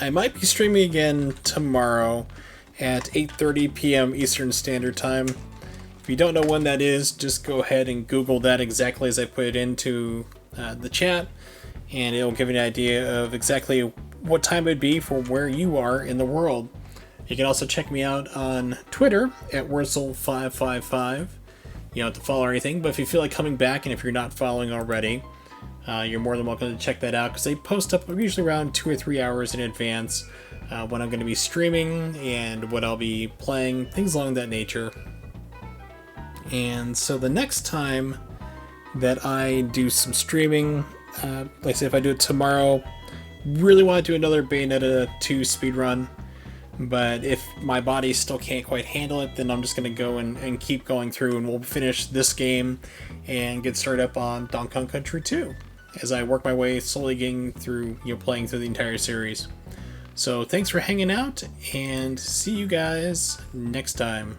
I might be streaming again tomorrow at 8:30 p.m. Eastern Standard Time. If you don't know when that is, just go ahead and Google that exactly as I put it into the chat, and it'll give you an idea of exactly what time it would be for where you are in the world. You can also check me out on Twitter at Wurzel555. You don't have to follow or anything, but if you feel like coming back, and if you're not following already, you're more than welcome to check that out, because they post up usually around 2 or 3 hours in advance when I'm going to be streaming and what I'll be playing, things along that nature. And so the next time that I do some streaming, like I said, if I do it tomorrow, really want to do another Bayonetta 2 speedrun. But if my body still can't quite handle it, then I'm just going to go and keep going through, and we'll finish this game and get started up on Donkey Kong Country 2 as I work my way slowly getting through, playing through the entire series. So thanks for hanging out, and see you guys next time.